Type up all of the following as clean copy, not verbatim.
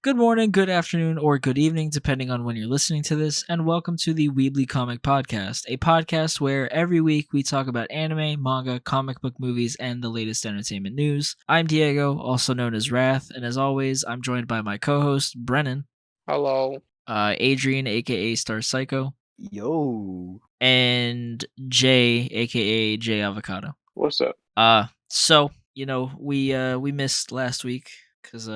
Good morning, good afternoon, or good evening, depending on when you're listening to this, and welcome to the Weebly Comic Podcast, a podcast where every week we talk about anime, manga, comic book movies, and the latest entertainment news. I'm Diego, also known as Wrath, and as always, I'm joined by my co-host, Brennan, Hello. Adrian, aka Star Psycho, Yo. and Jay, aka Jay Avocado. What's up? We missed last week because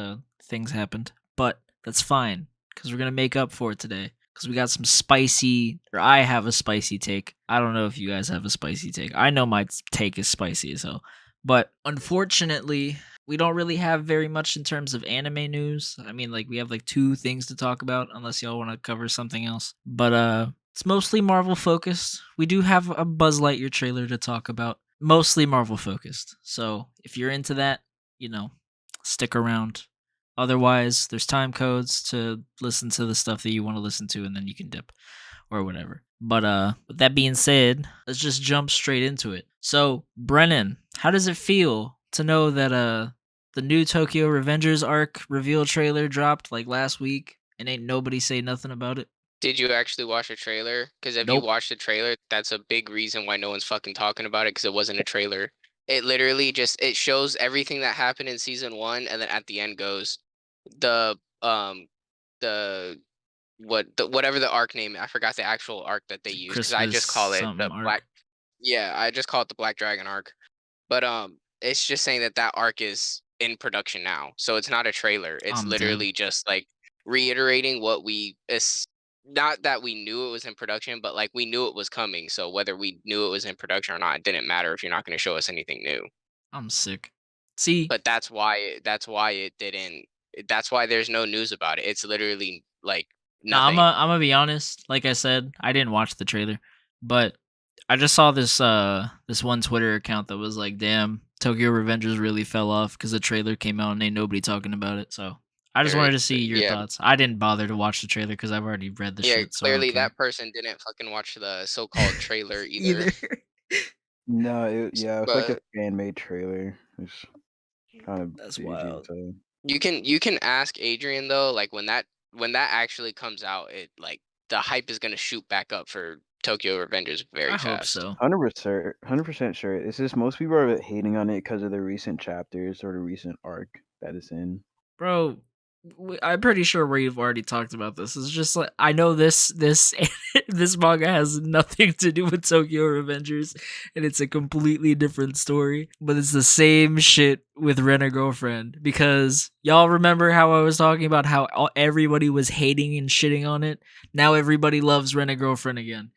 things happened, but that's fine because we're gonna make up for it today because we got some spicy, or I have a spicy take. I don't know if you guys have a spicy take. I know my take is spicy as hell, but unfortunately, we don't really have very much in terms of anime news. I mean, like we have like two things to talk about, unless y'all want to cover something else. But it's mostly Marvel focused. We do have a Buzz Lightyear trailer to talk about, mostly Marvel focused. So if you're into that, stick around. Otherwise, there's time codes to listen to the stuff that you want to listen to, and then you can dip or whatever. But with that being said, let's just jump straight into it. So, Brennan, how does it feel to know that the new Tokyo Revengers arc reveal trailer dropped like last week and ain't nobody say nothing about it? Did you actually watch the trailer? Because if you Nope. watched the trailer, that's a big reason why no one's fucking talking about it, because it wasn't a trailer. It literally it shows everything that happened in season 1, and then at the end goes the the whatever the arc name. I forgot the actual arc that they used, because I just Christmas call it something the arc. Black. Yeah, I just call it the Black Dragon arc. But it's just saying that arc is in production now, so it's not a trailer. It's I'm dead. literally just like reiterating what not that we knew it was in production, but like we knew it was coming. So whether we knew it was in production or not, it didn't matter if you're not going to show us anything new. I'm sick. See, But that's why it didn't. That's why there's no news about it. It's literally like nah, I'm nothing. gonna be honest. Like I said, I didn't watch the trailer, but I just saw this one Twitter account that was like, "Damn, Tokyo Revengers really fell off because the trailer came out and ain't nobody talking about it." So I just wanted to see your Yeah, thoughts. I didn't bother to watch the trailer because I've already read the yeah. shit, so I don't Clearly, care. that person didn't fucking watch the so-called trailer either. Either. No, it's like a But fan-made trailer. It's kind of That's bougie, wild. so you can ask Adrian though, like when that actually comes out, it like the hype is gonna shoot back up for Tokyo Revengers very I hope fast. so. 100% sure. It's just most people are hating on it because of the recent chapters or the recent arc that it's in. Bro, I'm pretty sure we've already talked about this. It's just like I know this this manga has nothing to do with Tokyo Revengers, and it's a completely different story. But it's the same shit with Rent a Girlfriend, because y'all remember how I was talking about how everybody was hating and shitting on it. Now everybody loves Rent a Girlfriend again.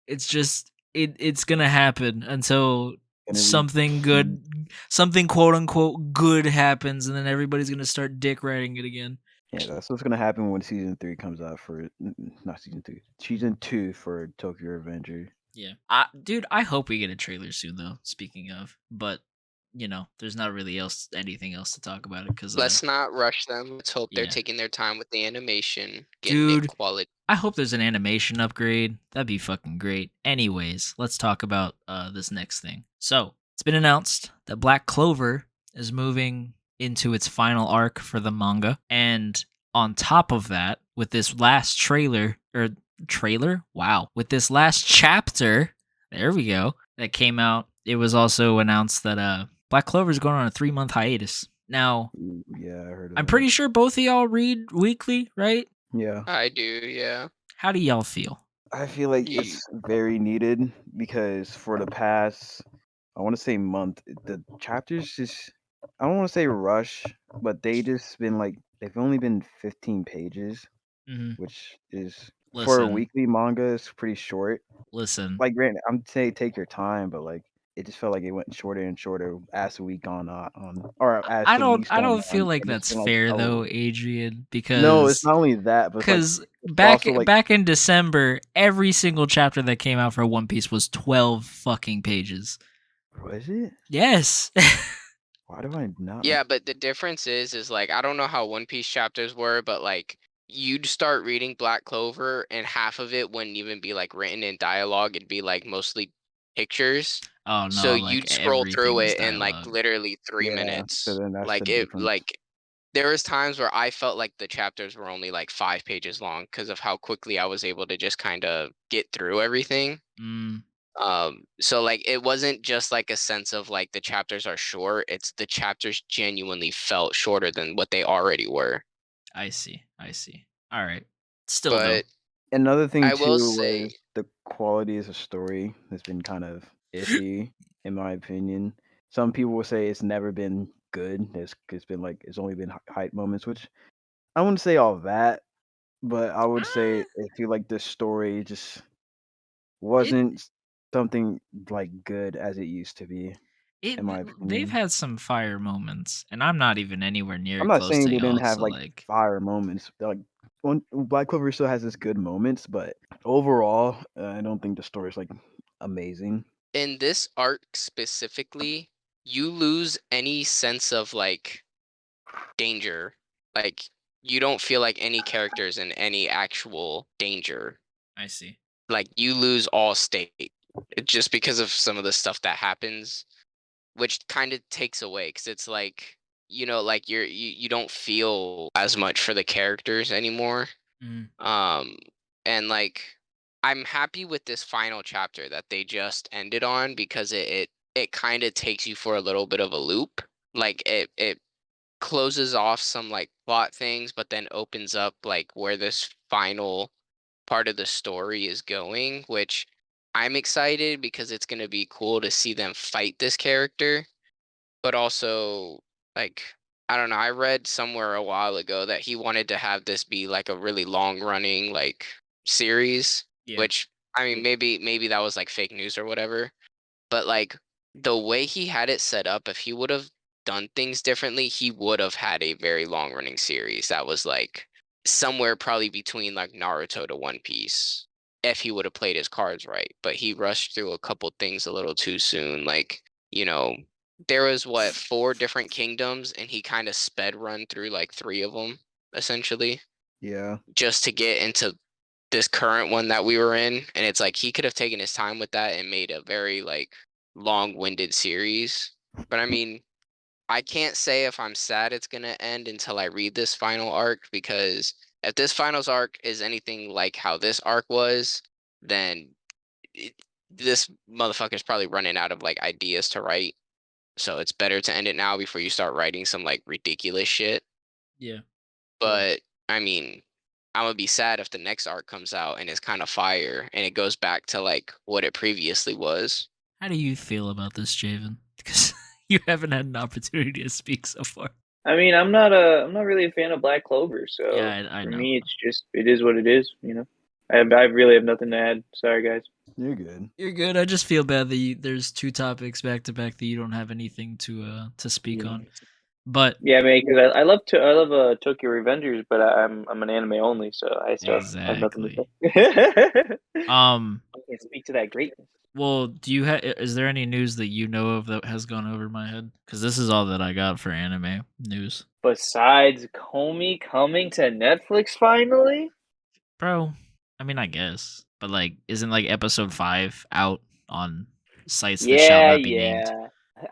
It's just it's gonna happen until Gonna be something peak. good, something quote unquote good happens, and then everybody's gonna start dick riding it again. Yeah, that's what's gonna happen when season 3 comes out not season 3, season 2 for Tokyo Revenger. Yeah, dude, I hope we get a trailer soon though. Speaking of, but there's not really anything else to talk about it because Let's not rush them. Let's hope they're yeah, taking their time with the animation, getting it dude, quality. I hope there's an animation upgrade. That'd be fucking great. Anyways, let's talk about this next thing. So it's been announced that Black Clover is moving into its final arc for the manga, and on top of that, with this last wow, with this last chapter, there we go, that came out, it was also announced that Black Clover is going on a 3-month hiatus. Now, Ooh, yeah, I heard of I'm that. pretty sure both of y'all read weekly, right? Yeah. I do, yeah. How do y'all feel? I feel like You, it's very needed because for the past, I want to say month, the chapters just, I don't want to say rush, but they've only been 15 pages, Mm-hmm. which is for a Listen, weekly manga, it's pretty short. listen. Like, granted, I'm saying take your time, but like, it just felt like it went shorter and shorter as the week gone on, or as I the don't weeks I gone don't feel on. like And it's that's been like, fair oh, though, Adrian, no, it's because not only that, but it's like, because it's back also like, back in December, every single chapter that came out for One Piece was 12 fucking pages. was it? Yes. Why do I not? yeah, but the difference is like I don't know how One Piece chapters were, but like you'd start reading Black Clover and half of it wouldn't even be like written in dialogue. It'd be like mostly pictures. Oh So no, like you'd scroll everything through is it in like dialogue. literally three Yeah, so minutes. then that's the Like it difference. like there was times where I felt like the chapters were only like 5 pages long because of how quickly I was able to just kind of get through everything. Mm, So like it wasn't just like a sense of like the chapters are short, it's the chapters genuinely felt shorter than what they already were. I see. All right. Still though. But Another thing I will too say, was the quality of the story has been kind of iffy, in my opinion. Some people will say it's never been good. It's been like it's only been hype moments, which I wouldn't say all that, but I would say Ah, I feel like the story just it wasn't something like good as it used to be, it in my they've opinion. had some fire moments, and I'm not even anywhere I'm near not close saying to they didn't y'all. have So like like, fire moments. Like one Black Clover still has its good moments, but overall, I don't think the story's like amazing. in this arc specifically, you lose any sense of like danger. Like you don't feel like any characters in any actual danger. I see. Like you lose all stake just because of some of the stuff that happens, which kind of takes away because it's like, like you don't feel as much for the characters anymore. Mm, Um, and like I'm happy with this final chapter that they just ended on because it kind of takes you for a little bit of a loop. Like it closes off some like plot things, but then opens up like where this final part of the story is going, which I'm excited because it's going to be cool to see them fight this character, but also like I don't know, I read somewhere a while ago that he wanted to have this be like a really long running like series, yeah. which I mean maybe that was like fake news or whatever, but like the way he had it set up, if he would have done things differently, he would have had a very long running series that was like somewhere probably between like Naruto to One Piece if he would have played his cards right. But he rushed through a couple things a little too soon. Like, you know, there was what, 4 different kingdoms and he kind of sped run through like 3 of them essentially Yeah, just to get into this current one that we were in, and it's like he could have taken his time with that and made a very like long-winded series. But I mean, I can't say if I'm sad it's gonna end until I read this final arc, because if this finals arc is anything like how this arc was, then it, this motherfucker's probably running out of like ideas to write. So it's better to end it now before you start writing some like ridiculous shit. Yeah. But I mean, I'm gonna be sad if the next arc comes out and it's kind of fire and it goes back to like what it previously was. How do you feel about this, Javen? Because you haven't had an opportunity to speak so far. I mean, I'm not really a fan of Black Clover, so Yeah, I for know. me, it's just it is what it is. I really have nothing to add. Sorry, guys. you're good. You're good. I just feel bad that there's 2 topics back to back that you don't have anything to speak Yeah. on. But Yeah, man, because I love Tokyo Revengers, but I'm an anime only, so I still have nothing to say. um, I can't speak to that greatness. well, is there any news that you know of that has gone over my head? Because this is all that I got for anime news, Besides Komi coming to Netflix finally, bro. I mean, I guess, but like, isn't like episode 5 out on sites that shall not be named?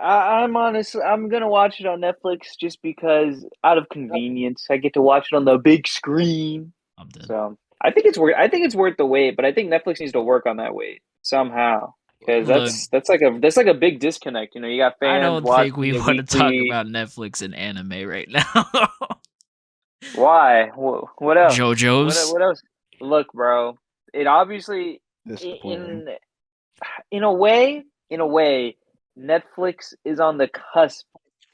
I'm honestly I'm gonna watch it on Netflix just because out of convenience. I get to watch it on the big screen. I'm dead. So I think it's worth the wait, but I think Netflix needs to work on that wait somehow. Because Look, that's like a big disconnect. You got I fans don't think watching we it want to talk weekly. about Netflix and anime right now. Why? What else? JoJo's. What else? Look, bro. It obviously Disappointing. in a way, Netflix is on the cusp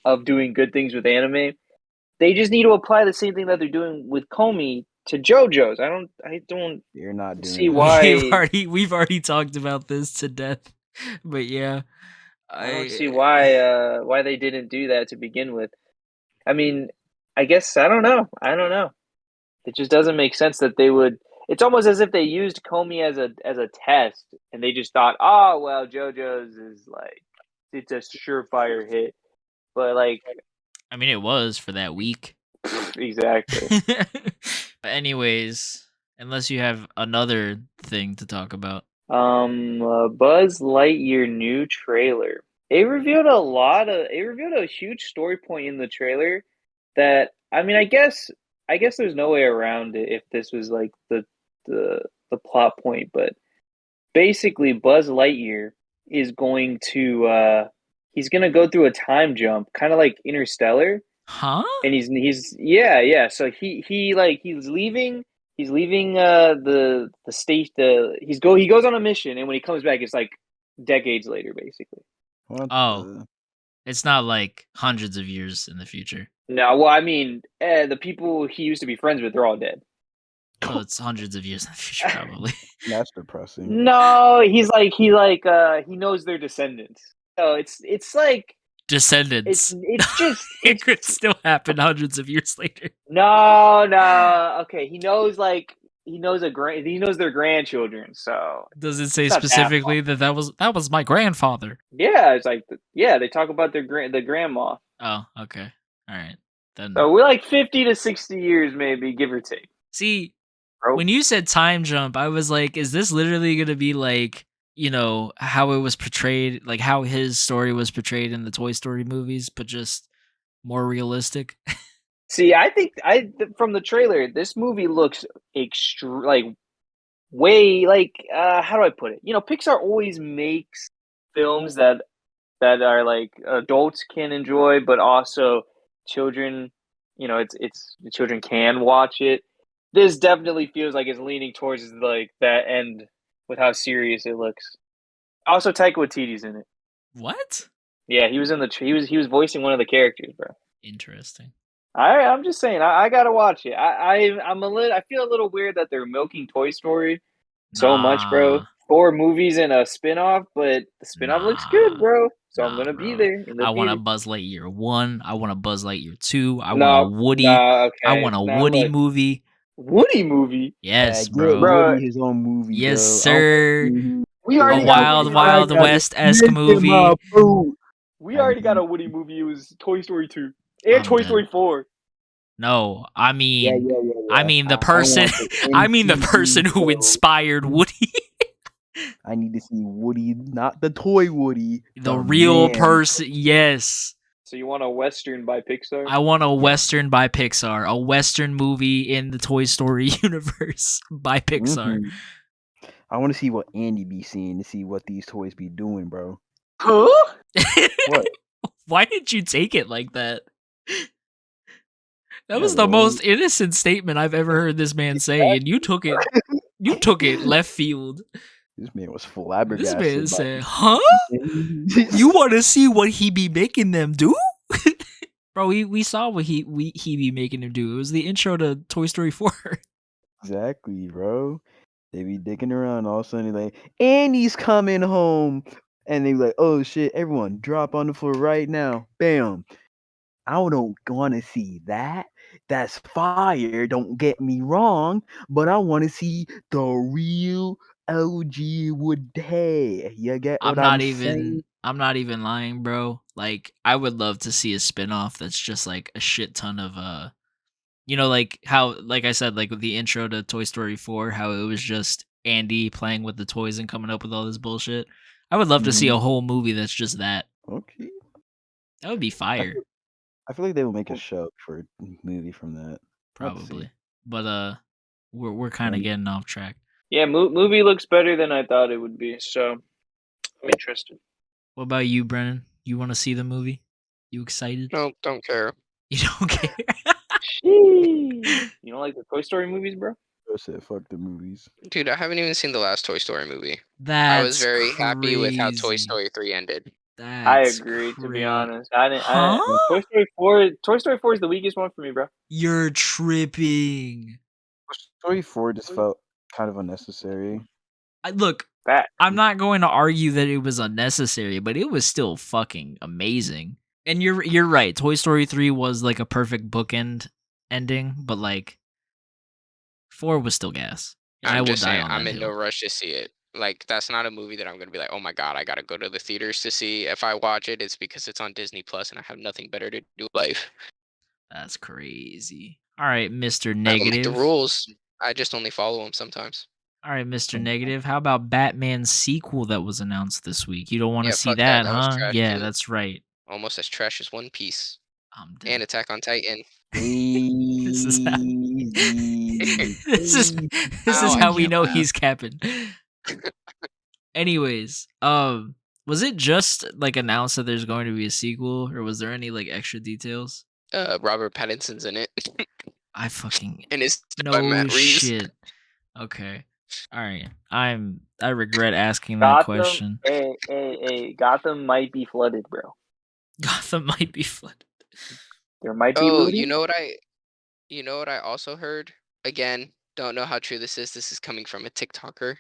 of doing good things with anime. They just need to apply the same thing that they're doing with Komi to JoJo's. I don't You're not doing see that. why We've already talked about this to death, but yeah, I don't I see why they didn't do that to begin with. I mean, I guess I don't know. I don't know. It just doesn't make sense that they would. It's almost as if they used Komi as a test, and they just thought, oh well, JoJo's is like it's a surefire hit. But like I mean it was for that week. exactly. But anyways, unless you have another thing to talk about. Buzz Lightyear new trailer. It revealed a huge story point in the trailer that I mean, I guess there's no way around it if this was like the plot point, but basically Buzz Lightyear is going to he's going to go through a time jump, kind of like Interstellar. Huh? And he's yeah. So he's leaving the state he goes on a mission, and when he comes back it's like decades later basically. What Oh. the- It's not like hundreds of years in the future. No, well I mean the people he used to be friends with are all dead. So it's hundreds of years in the future, probably. That's depressing. No, he knows their descendants. So it's like Descendants. it's just It could still happen hundreds of years later. no. Okay, he knows their grandchildren. So Does it say It's not that specifically that was my grandfather? yeah, it's like they talk about the grandma. Oh, okay. All right. Then So we're like 50 to 60 years, maybe, give or take. see, Bro. when you said time jump, I was like, is this literally going to be like, you know, how it was portrayed, like how his story was portrayed in the Toy Story movies, but just more realistic? See, I think from the trailer, this movie looks way like how do I put it? You know, Pixar always makes films that are like adults can enjoy, but also children. You know, it's the children can watch it. This definitely feels like it's leaning towards like that end with how serious it looks. Also, Taika Waititi's in it. What? Yeah, he was in he was voicing one of the characters, bro. Interesting. I'm just saying, I gotta watch it. I feel a little weird that they're milking Toy Story so much, bro. Nah. 4 movies and a spinoff, but the spinoff looks good, bro. So I'm gonna be bro. there. In the I want a theater. Buzz Lightyear 1. I want a Buzz Lightyear 2. I No, want a Woody. okay. I want a Now Woody look, movie. Woody movie. Yes, Yeah, bro. Bro. Woody his own movie. Yes, bro. sir. We A already got Wild West-esque movie. We already got a Woody movie. It was Toy Story 2 and I'm Toy dead. Story 4. No, I mean, Yeah. I mean the person. I mean the person who inspired Woody. I need to see Woody, not the toy Woody. The real man. person. Yes. So you want a Western by Pixar? I want a Western by Pixar. A Western movie in the Toy Story universe by Pixar. Mhm. I want to see what Andy be seeing to see what these toys be doing, bro. Huh? What? Why did you take it like that? That Yeah, was the bro. most innocent statement I've ever heard this man say, and you took it. You took it left field. This man was This flabbergasted. man by said, "Huh? this. You want to see what he be making them do?" Bro, we saw what he be making them do. It was the intro to Toy Story 4. Exactly, bro. They be dicking around, all of a sudden they're like, Andy's coming home. And they be like, oh shit, everyone drop on the floor right now. Bam. I don't want to see that. That's fire, don't get me wrong. But I want to see the real OG Woody. You get what I'm saying? I'm not even lying, bro. Like, I would love to see a spin-off that's just like a shit ton of you know, like how, like I said, like with the intro to Toy Story 4, how it was just Andy playing with the toys and coming up with all this bullshit. I would love to see a whole movie that's just that. Okay. That would be fire, I feel like they will make a show for a movie from that. probably. But we're kind of getting off track. Yeah, movie looks better than I thought it would be. So I'm interested. What about you, Brennan? You want to see the movie? You excited? No, don't care. You don't care. Sheesh. You don't like the Toy Story movies, bro? Bro said, fuck the movies. Dude, I haven't even seen the last Toy Story movie. That's I was very happy with how Toy crazy. Story 3 ended. I That's agree, to be crazy. honest. I didn't. Huh? Toy Story 4 is the weakest one for me, bro. You're tripping. Story 4 just felt kind of unnecessary. Look, That I'm not going to argue that it was unnecessary, but it was still fucking amazing. And you're right. Toy Story 3 was like a perfect bookend ending, but like 4 was still gas. And I I'm will just die saying, on I'm that in hill. no rush to see it. Like, that's not a movie that I'm gonna be like, oh my god, I gotta go to the theaters to see. If I watch it, it's because it's on Disney Plus and I have nothing better to do with life. That's crazy. All right, Mr. I don't make the Negative. rules. I just only follow them sometimes. All right, Mr. Negative. How about Batman's sequel that was announced this week? You don't want to Yeah, see fuck that. that, That was huh? trash, Yeah, too. that's right. Almost as trash as One Piece I'm and dead. Attack on Titan. This is how, Crazy. this is Crazy. this Ow, is I how we can't know laugh. he's capping. Anyways, was it just like announced that there's going to be a sequel, or was there any like extra details? Robert Pattinson's in it, I fucking and it's by no Matt Reeves. shit. Okay. All right. I regret asking that Gotham, question. Gotham might be flooded, bro. Gotham might be flooded. There might be Oh, looting. you know what I also heard? Again, don't know how true this is. This is coming from a TikToker.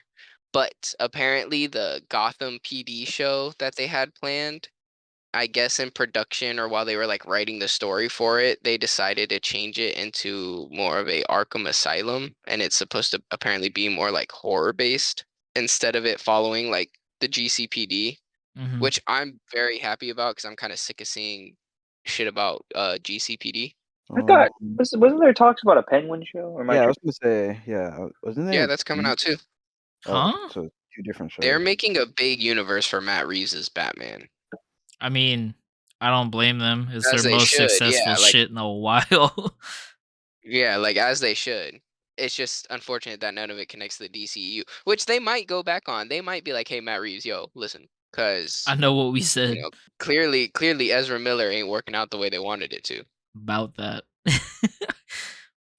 But apparently the Gotham PD show that they had planned, I guess in production or while they were like writing the story for it, they decided to change it into more of a Arkham Asylum, and it's supposed to apparently be more like horror based instead of it following like the GCPD, Mhm. which I'm very happy about because I'm kind of sick of seeing shit about GCPD. I thought Um, wasn't there talks about a Penguin show? Or am I yeah, I was tripping? gonna say, yeah, wasn't Yeah, there? that's coming out too. Oh, Huh? so 2 different shows. They're making a big universe for Matt Reeves' Batman. I mean, I don't blame them. It's As their they most should, successful yeah, like shit in a while. yeah, like as they should. It's just unfortunate that none of it connects to the DCU, which they might go back on. They might be like, "Hey, Matt Reeves, yo, listen, because I know what we said clearly Ezra Miller ain't working out the way they wanted it to." about that.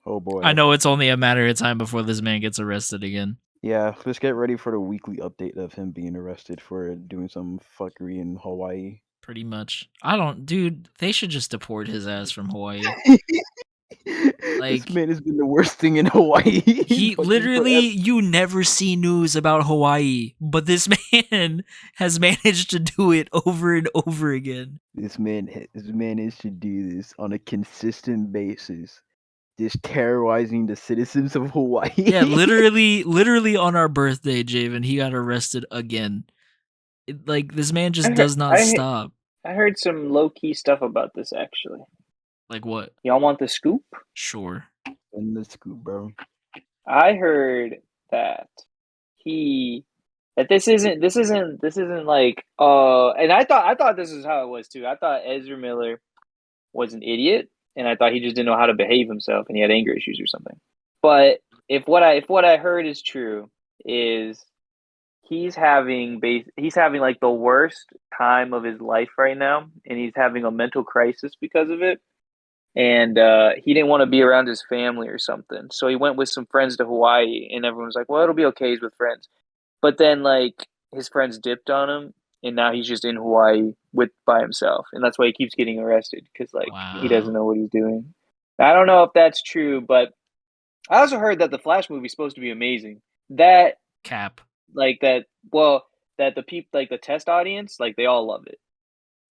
Oh boy. I know it's only a matter of time before this man gets arrested again. Yeah, let's get ready for the weekly update of him being arrested for doing some fuckery in Hawaii. Pretty much. Dude, they should just deport his ass from Hawaii. This Like, man has been the worst thing in Hawaii. he fucking literally, forever. you never see news about Hawaii, but this man has managed to do it over and over again. This man is to do this on a consistent basis, just terrorizing the citizens of Hawaii. Yeah, literally on our birthday, Javen, he got arrested again. Like, this man just does not stop. I heard some low key stuff about this actually. Like what? Y'all want the scoop? Sure. In the scoop, bro. I heard that this isn't like and I thought this is how it was too. I thought Ezra Miller was an idiot, and I thought he just didn't know how to behave himself and he had anger issues or something. But if what I heard is true, is he's having like the worst time of his life right now, and he's having a mental crisis because of it. And he didn't want to be around his family or something, so he went with some friends to Hawaii, and everyone was like, "Well, it'll be okay. He's with friends." But then, like, his friends dipped on him, and now he's just in Hawaii by himself, and that's why he keeps getting arrested because like he doesn't Wow. know what he's doing. I don't know if that's true, but I also heard that the Flash movie is supposed to be amazing. That Cap. like that well that the people like the test audience like they all love it.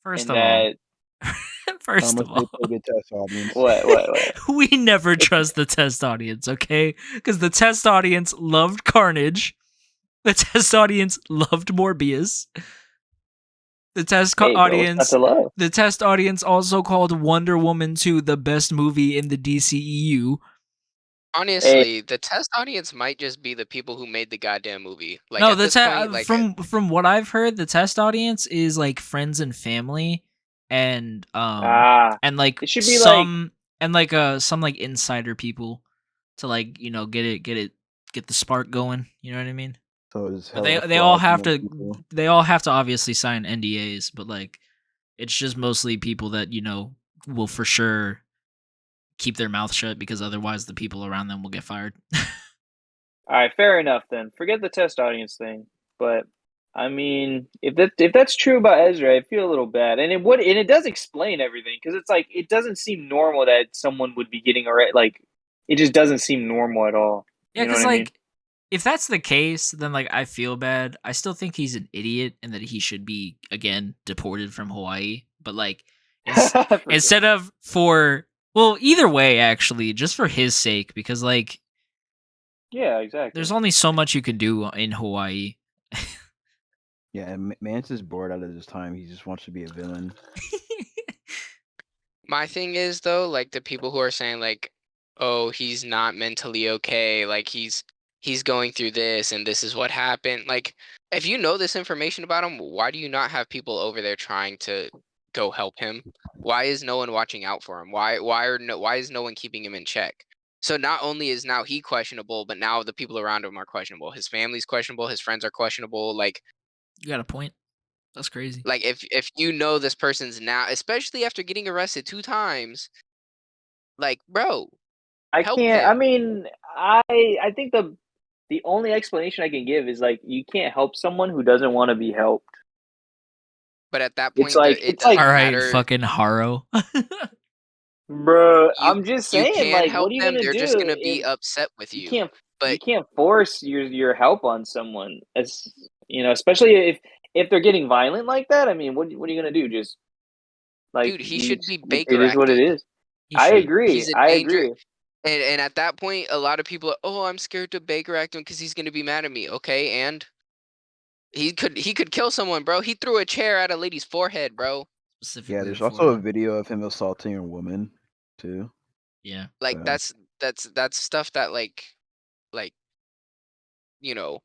First And of all, How first much of they all, pay the test audience? what we never trust the test audience, okay? Because the test audience loved Carnage. The test audience loved Morbius. The test Hey, bro, what's not audience, to love? the test audience also called Wonder Woman 2 the best movie in the DCEU. Honestly, the test audience might just be the people who made the goddamn movie. Like No, at this point, like from what I've heard, the test audience is like friends and family, and like it should be like some like insider people to like get the spark going. You know what I mean? So it's But hella they all have fraudulent to people. obviously sign NDAs, but like it's just mostly people that will for sure keep their mouth shut because otherwise the people around them will get fired. all right, fair enough then. Forget the test audience thing. But I mean, if that's true about Ezra, I feel a little bad, and it does explain everything because it's like it doesn't seem normal that someone would be getting arrested. Like it just doesn't seem normal at all. Yeah, You know because what I mean? like if that's the case, then like I feel bad. I still think he's an idiot and that he should be again deported from Hawaii. But like instead of either way, actually, just for his sake, because like yeah, exactly. there's only so much you can do in Hawaii. Yeah, Mance is bored out of his time. He just wants to be a villain. my thing is though, like the people who are saying like, oh, he's not mentally okay, like he's going through this and this is what happened. Like, if you know this information about him, why do you not have people over there trying to go help him? Why is no one watching out for him? Why is no one keeping him in check? So not only is now he questionable, but now the people around him are questionable. His family's questionable. His friends are questionable. Like You got a point. That's crazy. if you know this person's now, especially after getting arrested 2 times, like bro, I help can't. I him. mean, I think the only explanation I can give is like you can't help someone who doesn't want to be helped. But at that It's point, like it it's like, doesn't All right, matter. fucking Haro. bro. You I'm just you saying, can like, what help are you them. gonna They're just do? gonna be upset with You you. can't you But can't force your help on someone. As you know, especially if they're getting violent like that. I mean, what are you gonna do? Just like dude, he should be it Baker is what it acted. is. He I should. agree. He's a I danger. agree. And at that point, a lot of people are, oh, I'm scared to Baker act him because he's gonna be mad at me. Okay, and he could kill someone, bro. He threw a chair at a lady's forehead, bro. Specifically Yeah, there's the also a forehead. video of him assaulting a woman too. Yeah. Like Yeah. that's stuff that like you know,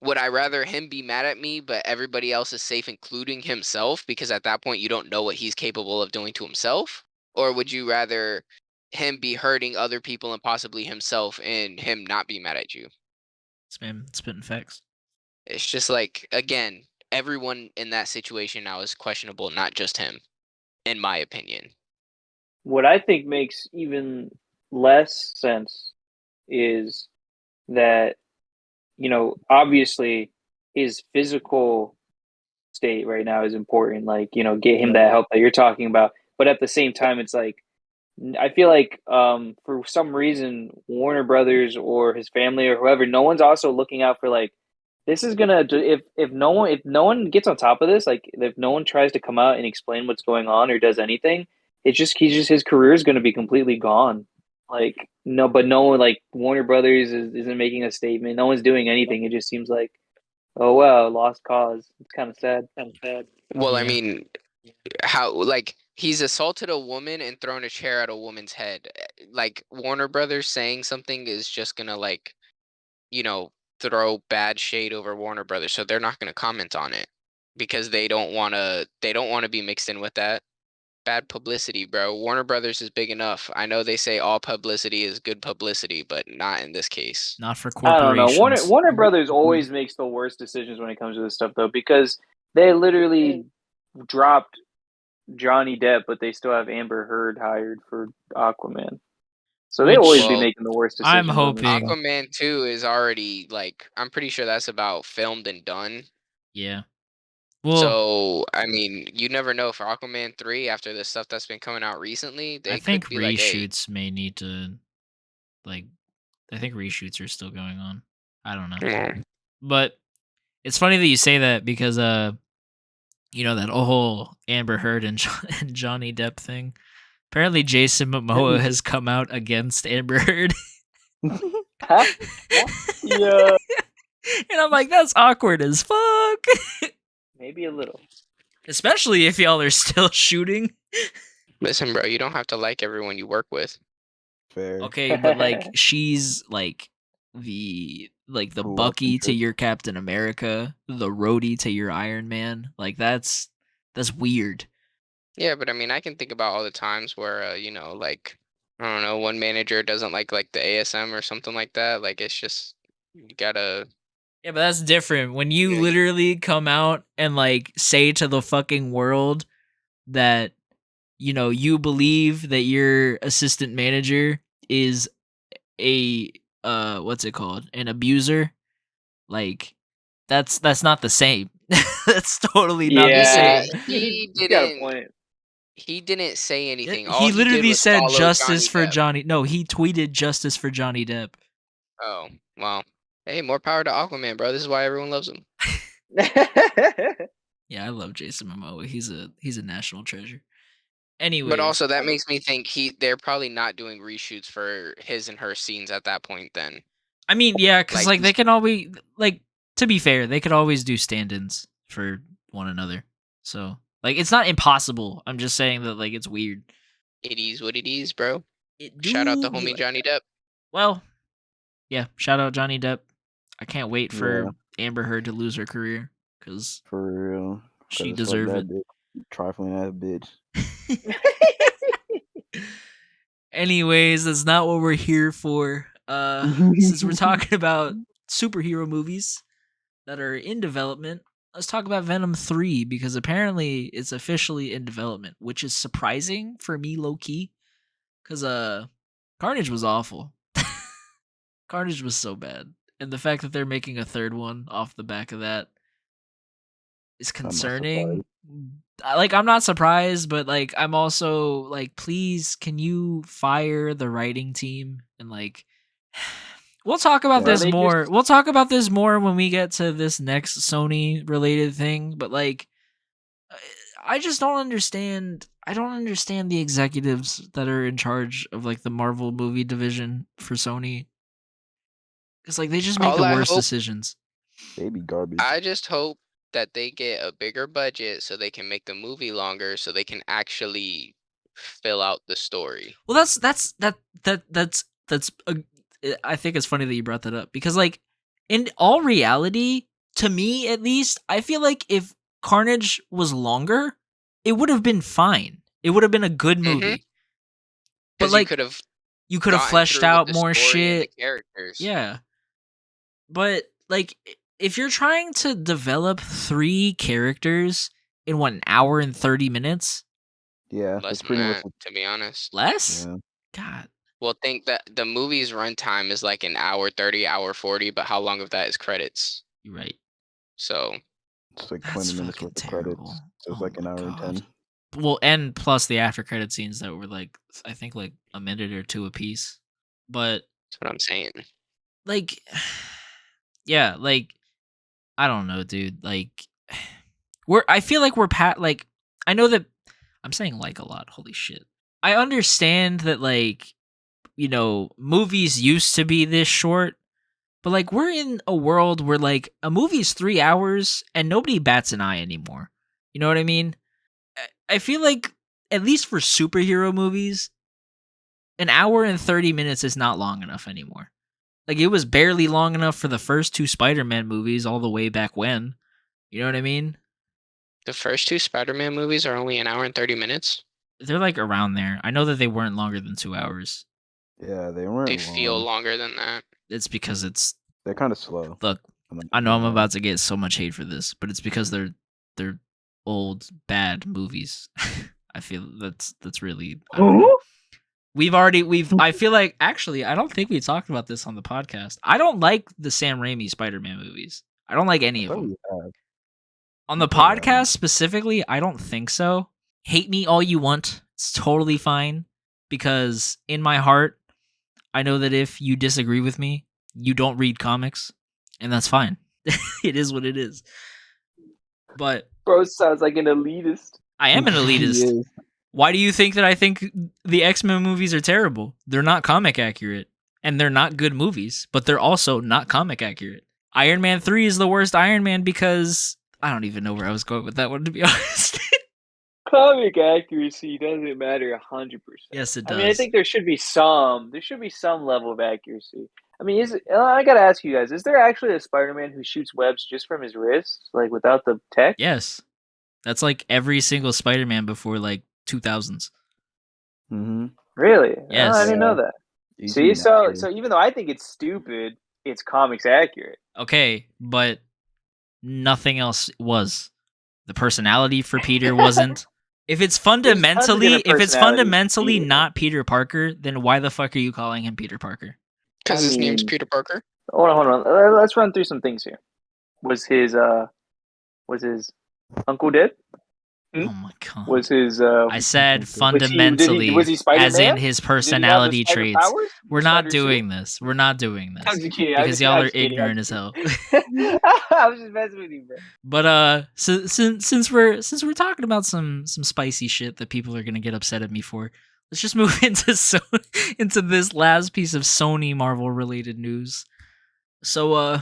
would I rather him be mad at me, but everybody else is safe, including himself? Because at that point, you don't know what he's capable of doing to himself. Or would you rather him be hurting other people and possibly himself and him not be mad at you? This man spitting facts. It's just like, again, everyone in that situation now is questionable, not just him, in my opinion. What I think makes even less sense is that, you know, obviously his physical state right now is important. Like, you know, get him Yeah. that help that you're talking about. But at the same time, it's like, I feel like for some reason, Warner Brothers or his family or whoever, no one's also looking out for like, this is gonna if no one gets on top of this, like if no one tries to come out and explain what's going on or does anything, it's just his career is gonna be completely gone. Like no, but no one like Warner Brothers isn't making a statement. No one's doing anything. It just seems like, oh well, lost cause. It's kind of sad. Well, I Yeah. mean, how like he's assaulted a woman and thrown a chair at a woman's head. Like Warner Brothers saying something is just gonna like, you know, throw bad shade over Warner Brothers, so they're not gonna comment on it because they don't wanna be mixed in with that. Bad publicity, bro. Warner Brothers is big enough. I know they say all publicity is good publicity, but not in this case. Not for I don't know. corporations. Warner Brothers always makes the worst decisions when it comes to this stuff, though, because they literally dropped Johnny Depp, but they still have Amber Heard hired for Aquaman. So they always Which be Well, making the worst I'm decisions on this stuff. hoping. Aquaman 2 is already like I'm pretty sure that's about filmed and done. Yeah. Well, So, I mean, you never know for Aquaman 3 after the stuff that's been coming out recently, I they think could be like, "Hey, reshoots may need to like. I think reshoots are still going on. I don't know, mm, but it's funny that you say that because you know that whole Amber Heard and and Johnny Depp thing. Apparently, Jason Momoa has come out against Amber Heard. Huh? Yeah, And I'm like, that's awkward as fuck. maybe a little. Especially if y'all are still shooting. listen, bro, you don't have to like everyone you work with." Fair. Okay, but like she's like the Who Bucky to interest? your Captain America, the Rhodey to your Iron Man. Like that's weird. Yeah, but I mean, I can think about all the times where, you know, like I don't know, one manager doesn't like the ASM or something like that. Like it's just you gotta. Yeah, but that's different. When you Yeah. literally come out and like say to the fucking world that you know you believe that your assistant manager is a what's it called? An abuser. Like that's not the same. That's totally not the Yeah, same. He he's got a didn't. point. He didn't say anything. All He he did literally was said follow justice Johnny for Depp. Johnny. No, he tweeted justice for Johnny Depp. Oh, well. Hey, more power to Aquaman, bro. This is why everyone loves him. Yeah, I love Jason Momoa. He's a national treasure. Anyways, But also that makes me think they're probably not doing reshoots for his and her scenes at that point then. I mean, yeah, because Like like they can always like to be fair, they could always do stand-ins for one another. So like it's not impossible. I'm just saying that like it's weird. it is what it is, bro. It Shout out do to be homie like Johnny that. Depp. Well, yeah, shout out Johnny Depp. I can't wait Yeah, for Amber Heard to lose her career because for real. she 'Cause fuck deserve that it. bitch. Trifling ass bitch. Anyways, that's not what we're here for. Since we're talking about superhero movies that are in development, let's talk about Venom 3 because apparently it's officially in development, which is surprising for me low key cuz Carnage was awful. Carnage was so bad. And the fact that they're making a third one off the back of that is I'm not concerning. Like, I'm not surprised, but like I'm also like, please can you fire the writing team and like we'll talk about Yeah. this They more. just- We'll talk about this more when we get to this next Sony related thing, but like I just don't understand. I don't understand the executives that are in charge of like the Marvel movie division for Sony. It's like they just make All the I worst hope- decisions. Baby garbage. I just hope that they get a bigger budget so they can make the movie longer, so they can actually fill out the story. Well, that's I think it's funny that you brought that up because like in all reality, to me at least, I feel like if Carnage was longer, it would have been fine. It would have been a good movie. But Because like you could have fleshed out more The shit. characters. Yeah. But like if you're trying to develop 3 characters in what, an hour and 30 minutes? Yeah, Less that's than pretty that, much. to be honest. Less? Yeah. God. Well, think that the movie's runtime is like an hour 30, hour 40, but how long of that is credits? You're right. So It's like That's 20 minutes fucking worth of terrible. credits. So it's Oh like an my hour and God. 10. Well, and plus the after credit scenes that were like I think like a minute or 2 apiece. But that's what I'm saying. like yeah, like I don't know, dude. Like I feel like we're like I know that I'm saying like a lot. Holy shit. I understand that like movies used to be this short, but like we're in a world where like a movie's 3 hours and nobody bats an eye anymore. You know what I mean? I feel like at least for superhero movies, an hour and 30 minutes is not long enough anymore. Like it was barely long enough for the first 2 Spider-Man movies all the way back when. You know what I mean? The first 2 Spider-Man movies are only an hour and 30 minutes. They're like around there. I know that they weren't longer than 2 hours. Yeah, they weren't They long. feel longer than that. It's because it's They're kind of slow. look, I know I'm about to get so much hate for this, but it's because they're old bad movies. I feel that's really I don't know. I feel like actually I don't think we talked about this on the podcast. I don't like the Sam Raimi Spider-Man movies. I don't like any of them. On the podcast specifically, I don't think so. Hate me all you want. It's totally fine because in my heart, I know that if you disagree with me, you don't read comics, and that's fine. It is what it is. But Bro sounds like an elitist. I am an elitist. Why do you think that I think the X-Men movies are terrible? They're not comic accurate, and they're not good movies, but they're also not comic accurate. Iron Man 3 is the worst Iron Man because I don't even know where I was going with that one, to be honest. Comic accuracy doesn't matter 100%. Yes, it I mean, I does. think there should be some level of accuracy. I mean, I gotta ask you guys: is there actually a Spider-Man who shoots webs just from his wrist, like without the tech? Yes. That's like every single Spider-Man before like 2000s. Mm-hmm. Really? Yes. Oh, I didn't know that. See, so even though I think it's stupid, it's comics accurate. Okay, but nothing else was. The personality for Peter wasn't. If it's fundamentally Peter. not Peter Parker, then why the fuck are you calling him Peter Parker? Because I his name's mean- Peter Parker. Hold on. Let's run through some things here. Was his uncle dead? Oh my god. Was his I said fundamentally, was he Spider-Man? as in his personality Did he have the traits. spider powers? We're The not spider doing this. We're not doing I'm this. just kidding. Because y'all I'm are just kidding. ignorant as hell. I was just messing with you, bro. But so, since we're talking about some spicy shit that people are gonna get upset at me for, let's just move into this last piece of Sony Marvel related news. So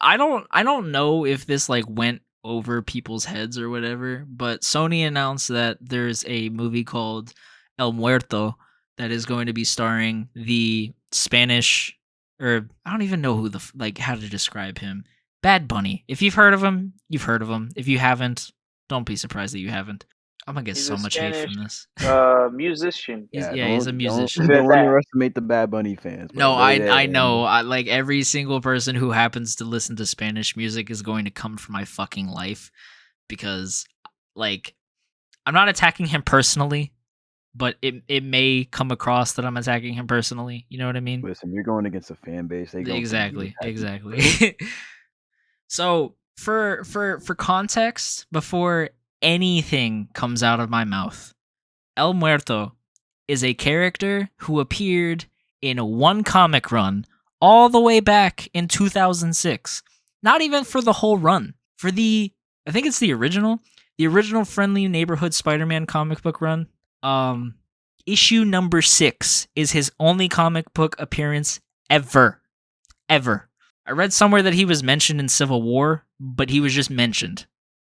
I don't know if this like went over people's heads or whatever, but Sony announced that there's a movie called El Muerto that is going to be starring the Spanish, or I don't even know who how to describe him. Bad Bunny. If you've heard of him, you've heard of him. If you haven't, Don't be surprised that you haven't. I'm gonna get He's so a much hate from Spanish this. musician. He's a musician. Good at Don't that. underestimate the Bad Bunny fans. Bro. No, I know. I like every single person who happens to listen to Spanish music is going to come for my fucking life because, like, I'm not attacking him personally, but it may come across that I'm attacking him personally. You know what I mean? Listen, you're going against a fan base. They gonna think you Exactly. attacking. So for context, before anything comes out of my mouth, El Muerto is a character who appeared in one comic run all the way back in 2006. Not even for the whole run. For I think it's the original Friendly Neighborhood Spider-Man comic book run. Issue number 6 is his only comic book appearance ever. I read somewhere that he was mentioned in Civil War, but he was just mentioned.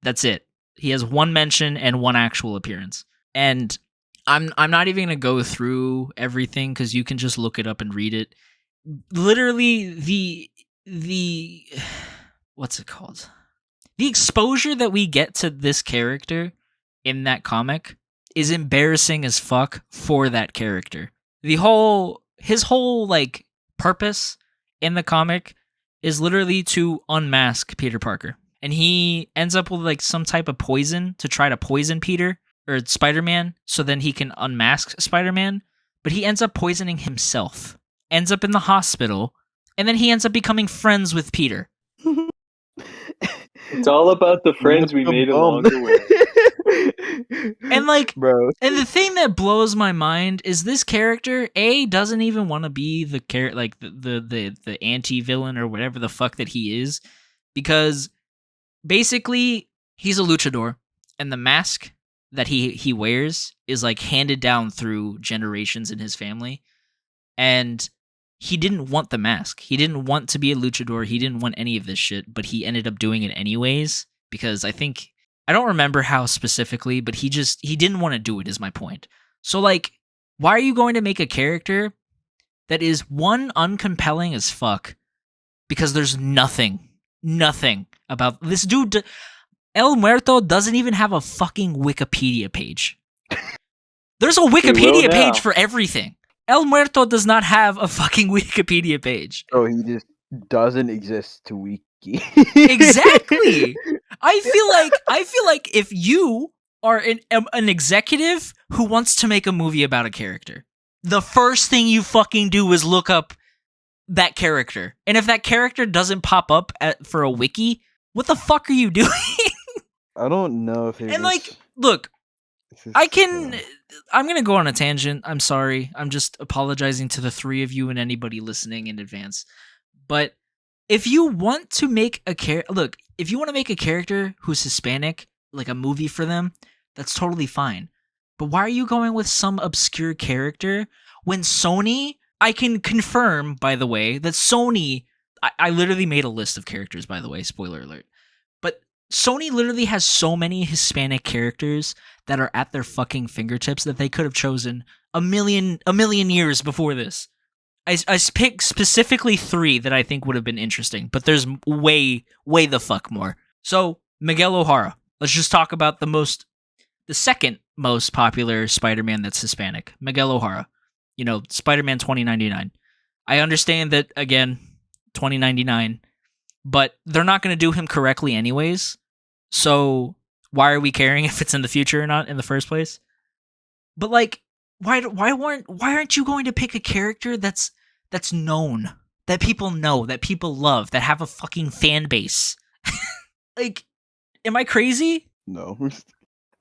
That's it. He has one mention and one actual appearance. And I'm not even going to go through everything cuz you can just look it up and read it. Literally the what's it called? The exposure that we get to this character in that comic is embarrassing as fuck for that character. His whole like purpose in the comic is literally to unmask Peter Parker. And he ends up with like some type of poison to try to poison Peter or Spider-Man so then he can unmask Spider-Man, but he ends up poisoning himself. Ends up in the hospital, and then he ends up becoming friends with Peter. It's all about the friends we made along the way. And like, bro. And the thing that blows my mind is this character doesn't even want to be the the anti-villain or whatever the fuck that he is, because basically he's a luchador, and the mask that he wears is like handed down through generations in his family, and he didn't want the mask. He didn't want to be a luchador. He didn't want any of this shit, but he ended up doing it anyways because I don't remember how specifically, but he didn't want to do it is my point. So like, why are you going to make a character that is one, uncompelling as fuck because there's nothing about this dude. El Muerto doesn't even have a fucking Wikipedia page. There's a Wikipedia page for everything. El Muerto does not have a fucking Wikipedia page. Oh, he just doesn't exist to wiki. Exactly. I feel like if you are an executive who wants to make a movie about a character, the first thing you fucking do is look up that character. And if that character doesn't pop up for a wiki, what the fuck are you doing? I don't know if it And like, look, I'm going to go on a tangent. I'm sorry. I'm just apologizing to the three of you and anybody listening in advance. But if you want to make if you want to make a character who's Hispanic, like a movie for them, that's totally fine. But why are you going with some obscure character when Sony, I can confirm, by the way, that Sony, I literally made a list of characters, by the way, spoiler alert. But Sony literally has so many Hispanic characters that are at their fucking fingertips that they could have chosen a million years before this. I picked specifically 3 that I think would have been interesting, but there's way the fuck more. So, Miguel O'Hara. Let's just talk about the second most popular Spider-Man that's Hispanic. Miguel O'Hara. You know, Spider-Man 2099. I understand that, again, 2099, but they're not going to do him correctly anyways. So why are we caring if it's in the future or not in the first place? But like, why aren't you going to pick a character that's known, that people know, that people love, that have a fucking fan base? Like, am I crazy? No,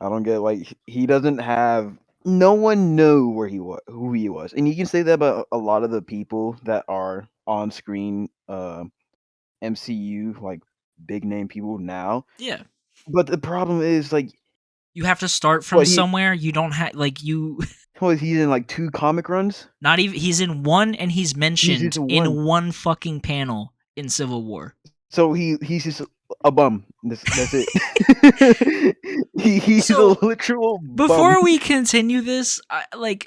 I don't get. Like, he doesn't have. No one knew who he was, and you can say that about a lot of the people that are on screen, MCU, like big name people now. Yeah. But the problem is, like, you have to start from somewhere. You don't have Well, he's in like 2 comic runs. Not even. He's in 1, and he's mentioned in 1 fucking panel in Civil War. So he's just a bum. That's it. He's a literal bum. Before we continue this,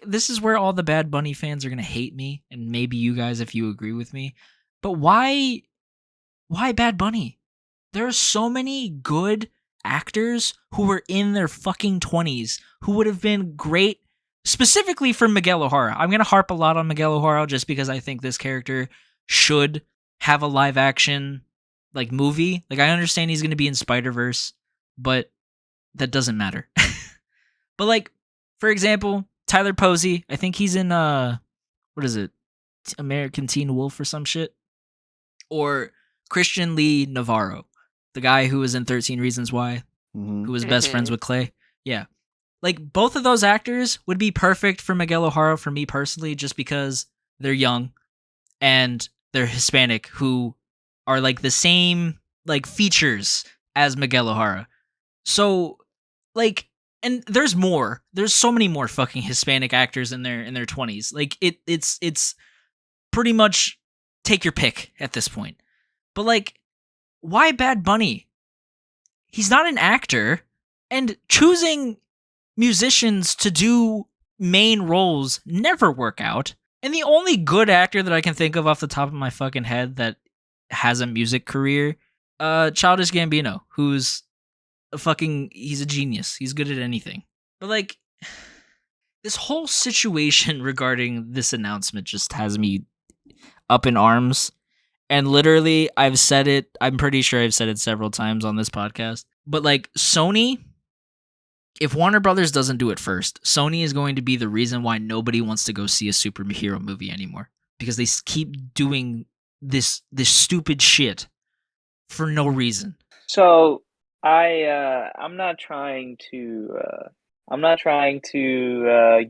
this is where all the Bad Bunny fans are gonna hate me, and maybe you guys if you agree with me. But why Bad Bunny? There are so many good actors who were in their fucking 20s who would have been great specifically for Miguel O'Hara. I'm going to harp a lot on Miguel O'Hara just because I think this character should have a live action like movie. Like I understand he's going to be in Spider-Verse, but that doesn't matter. But like for example, Tyler Posey, I think he's in what is it? American Teen Wolf or some shit. Or Christian Lee Navarro, the guy who was in 13 Reasons Why, who was best friends with Clay. Yeah. Like, both of those actors would be perfect for Miguel O'Hara for me personally, just because they're young and they're Hispanic, who are, like, the same, like, features as Miguel O'Hara. So, like, and there's more. There's so many more fucking Hispanic actors in their 20s. Like, it's pretty much take your pick at this point. But like, why Bad Bunny? He's not an actor, and choosing musicians to do main roles never work out. And the only good actor that I can think of off the top of my fucking head that has a music career, Childish Gambino, who's he's a genius. He's good at anything. But like, this whole situation regarding this announcement just has me up in arms. And literally, I've said it, I'm pretty sure I've said it several times on this podcast. But like, Sony, if Warner Brothers doesn't do it first, Sony is going to be the reason why nobody wants to go see a superhero movie anymore. Because they keep doing this stupid shit for no reason. So I'm not trying to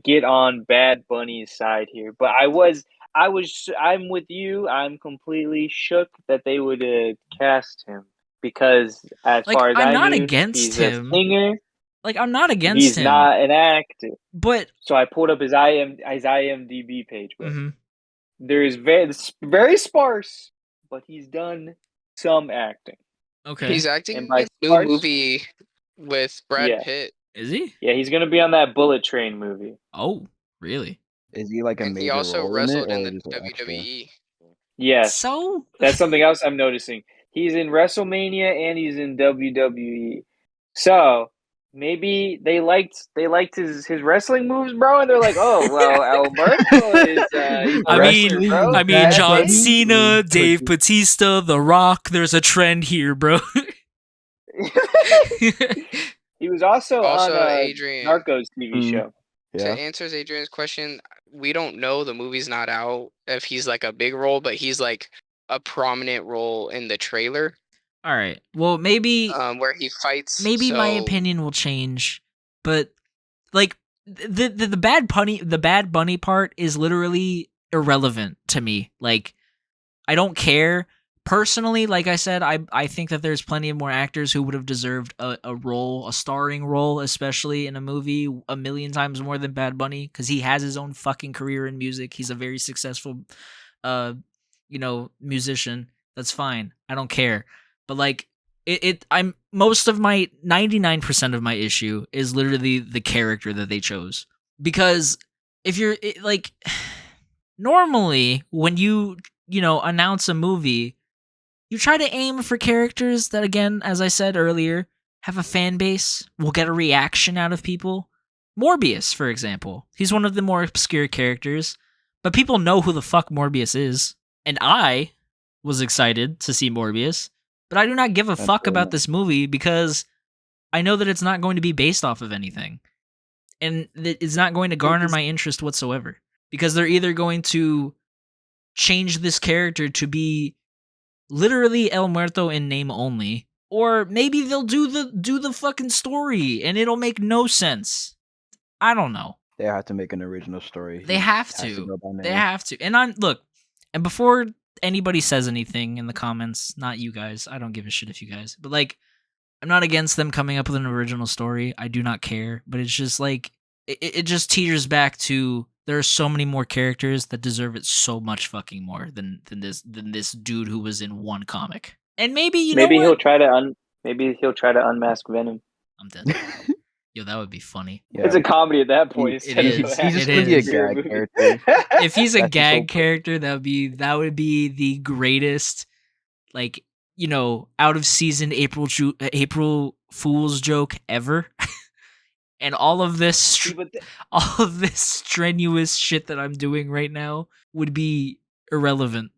get on Bad Bunny's side here, but I'm with you. I'm completely shook that they would cast him, because as Like, far as I'm I not knew, against he's him. a singer. Like, I'm not against He's him. not an actor. But So I pulled up his IMDb page, bro. mm-hmm. There is very sparse, but he's done some acting. Okay. He's acting And in by a new sparse- movie with Brad Yeah. Pitt. Is he? Yeah, he's gonna be on that Bullet Train movie. Oh, really? Is he like a And major he also role wrestled in in it, or the just an extra? WWE. Yes. So That's something else I'm noticing. He's in WrestleMania and he's in WWE. So maybe they liked his wrestling moves, bro, and they're like, oh well, Alberto is he's a I wrestler, mean- bro. I mean, Bad John Bunny? Cena, Dave Bautista, The Rock. There's a trend here, bro. He was also Also, on Adrian, Narcos TV Mm. show. Yeah. to answer Adrian's question, we don't know, the movie's not out, if he's like a big role, but he's like a prominent role in the trailer, All right. Well, maybe where he fights. maybe my so- opinion will change, but like the Bad Bunny part is literally irrelevant to me. Like, I don't care. Personally, like I said, I think that there's plenty of more actors who would have deserved a role, a starring role, especially in a movie, a million times more than Bad Bunny, because he has his own fucking career in music. He's a very successful, musician. That's fine. I don't care. But like, I'm most of my 99% of my issue is literally the character that they chose. Because if you're like, normally when you announce a movie, you try to aim for characters that, again, as I said earlier, have a fan base, will get a reaction out of people. Morbius, for example. He's one of the more obscure characters, but people know who the fuck Morbius is. And I was excited to see Morbius, but I do not give a That's fuck fair about enough. this movie because I know that it's not going to be based off of anything. And that it's not going to garner my interest whatsoever. Because they're either going to change this character to be literally El Muerto in name only, or maybe they'll do the fucking story and it'll make no sense. I don't know. They have to make an original story. They He have has to. go by They name. have to. And before anybody says anything in the comments, not you guys, I don't give a shit if you guys, but like, I'm not against them coming up with an original story. I do not care, but it's just like, it just teeters back to, there are so many more characters that deserve it so much fucking more than this dude who was in one comic. And maybe He'll try to unmask Venom. I'm dead. Yo, that would be funny. Yeah. It's a comedy at that point. It instead of is. He's just It gonna be a is. gag character. If he's a That's his gag whole- character, that would be the greatest, like, out of season April fool's joke ever. And all of this See, but all of this strenuous shit that I'm doing right now would be irrelevant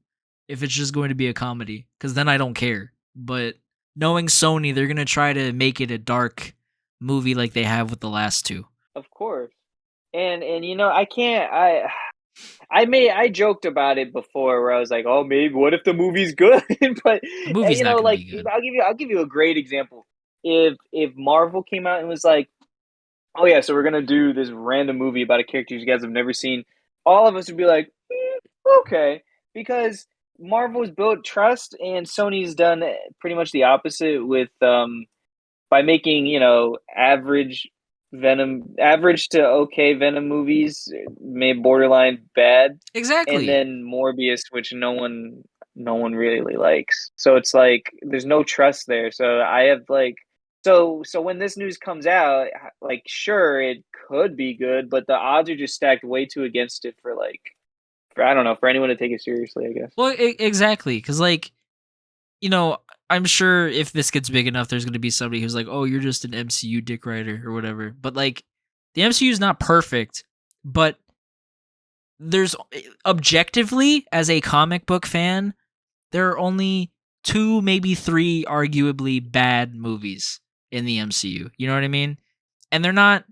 if it's just going to be a comedy, because then I don't care. But knowing Sony, they're gonna try to make it a dark movie like they have with the last two. of course, and you know, I joked about it before where I was like, oh, maybe what if the movie's good? But The movie's you not know, gonna like be good. I'll give you a great example. If Marvel came out and was like, oh yeah, so we're gonna do this random movie about a character you guys have never seen, all of us would be like, okay, because Marvel's built trust and Sony's done pretty much the opposite with by making, you know, average to okay Venom movies, made borderline bad, and Exactly. then Morbius, which no one really likes. So it's like there's no trust there. So I have like so when this news comes out, like sure it could be good, but the odds are just stacked way too against it for like for I don't know, for anyone to take it seriously, I guess. Well, exactly, because like, you know, I'm sure if this gets big enough, there's going to be somebody who's like, "Oh, you're just an MCU dick rider or whatever." But like, the MCU is not perfect, but there's objectively, as a comic book fan, there are only 2, maybe 3 arguably bad movies in the MCU. You know what I mean? And they're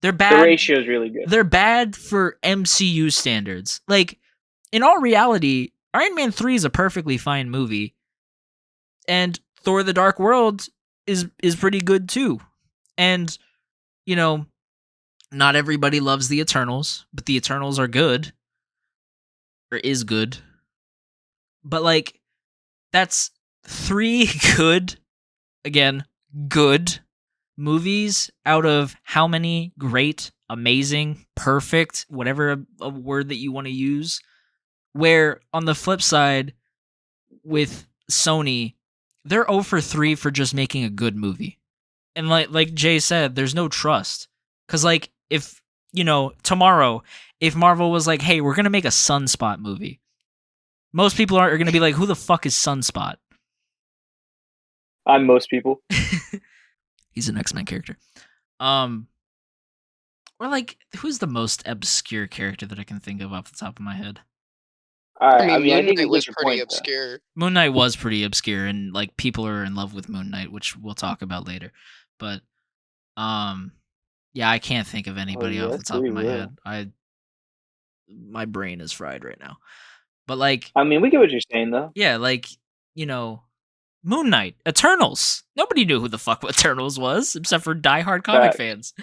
The bad. ratio is really good. They're bad for MCU standards. Like, in all reality, Iron Man 3 is a perfectly fine movie. And Thor the Dark World is pretty good too. And, you know, not everybody loves the Eternals, but the Eternals are good. Or is good. But like, that's 3 good, again, good movies out of how many great, amazing, perfect, whatever a word that you want to use. Where on the flip side, with Sony, they're 0 for 3 for just making a good movie. And like Jay said, there's no trust. Because like, if, you know, tomorrow, if Marvel was like, hey, we're going to make a Sunspot movie, most people are going to be like, who the fuck is Sunspot? I'm most people. He's an X-Men character. Or like, who's the most obscure character that I can think of off the top of my head? All right, I mean, I Moon think Knight we was get your pretty point, though. obscure. Moon Knight was pretty obscure, and like people are in love with Moon Knight, which we'll talk about later. But yeah, I can't think of anybody off yes, the top we of my will. head. My brain is fried right now. But like, I mean, we get what you're saying, though. yeah, like, you know, Moon Knight, Eternals. Nobody knew who the fuck Eternals was except for diehard comic Facts. fans.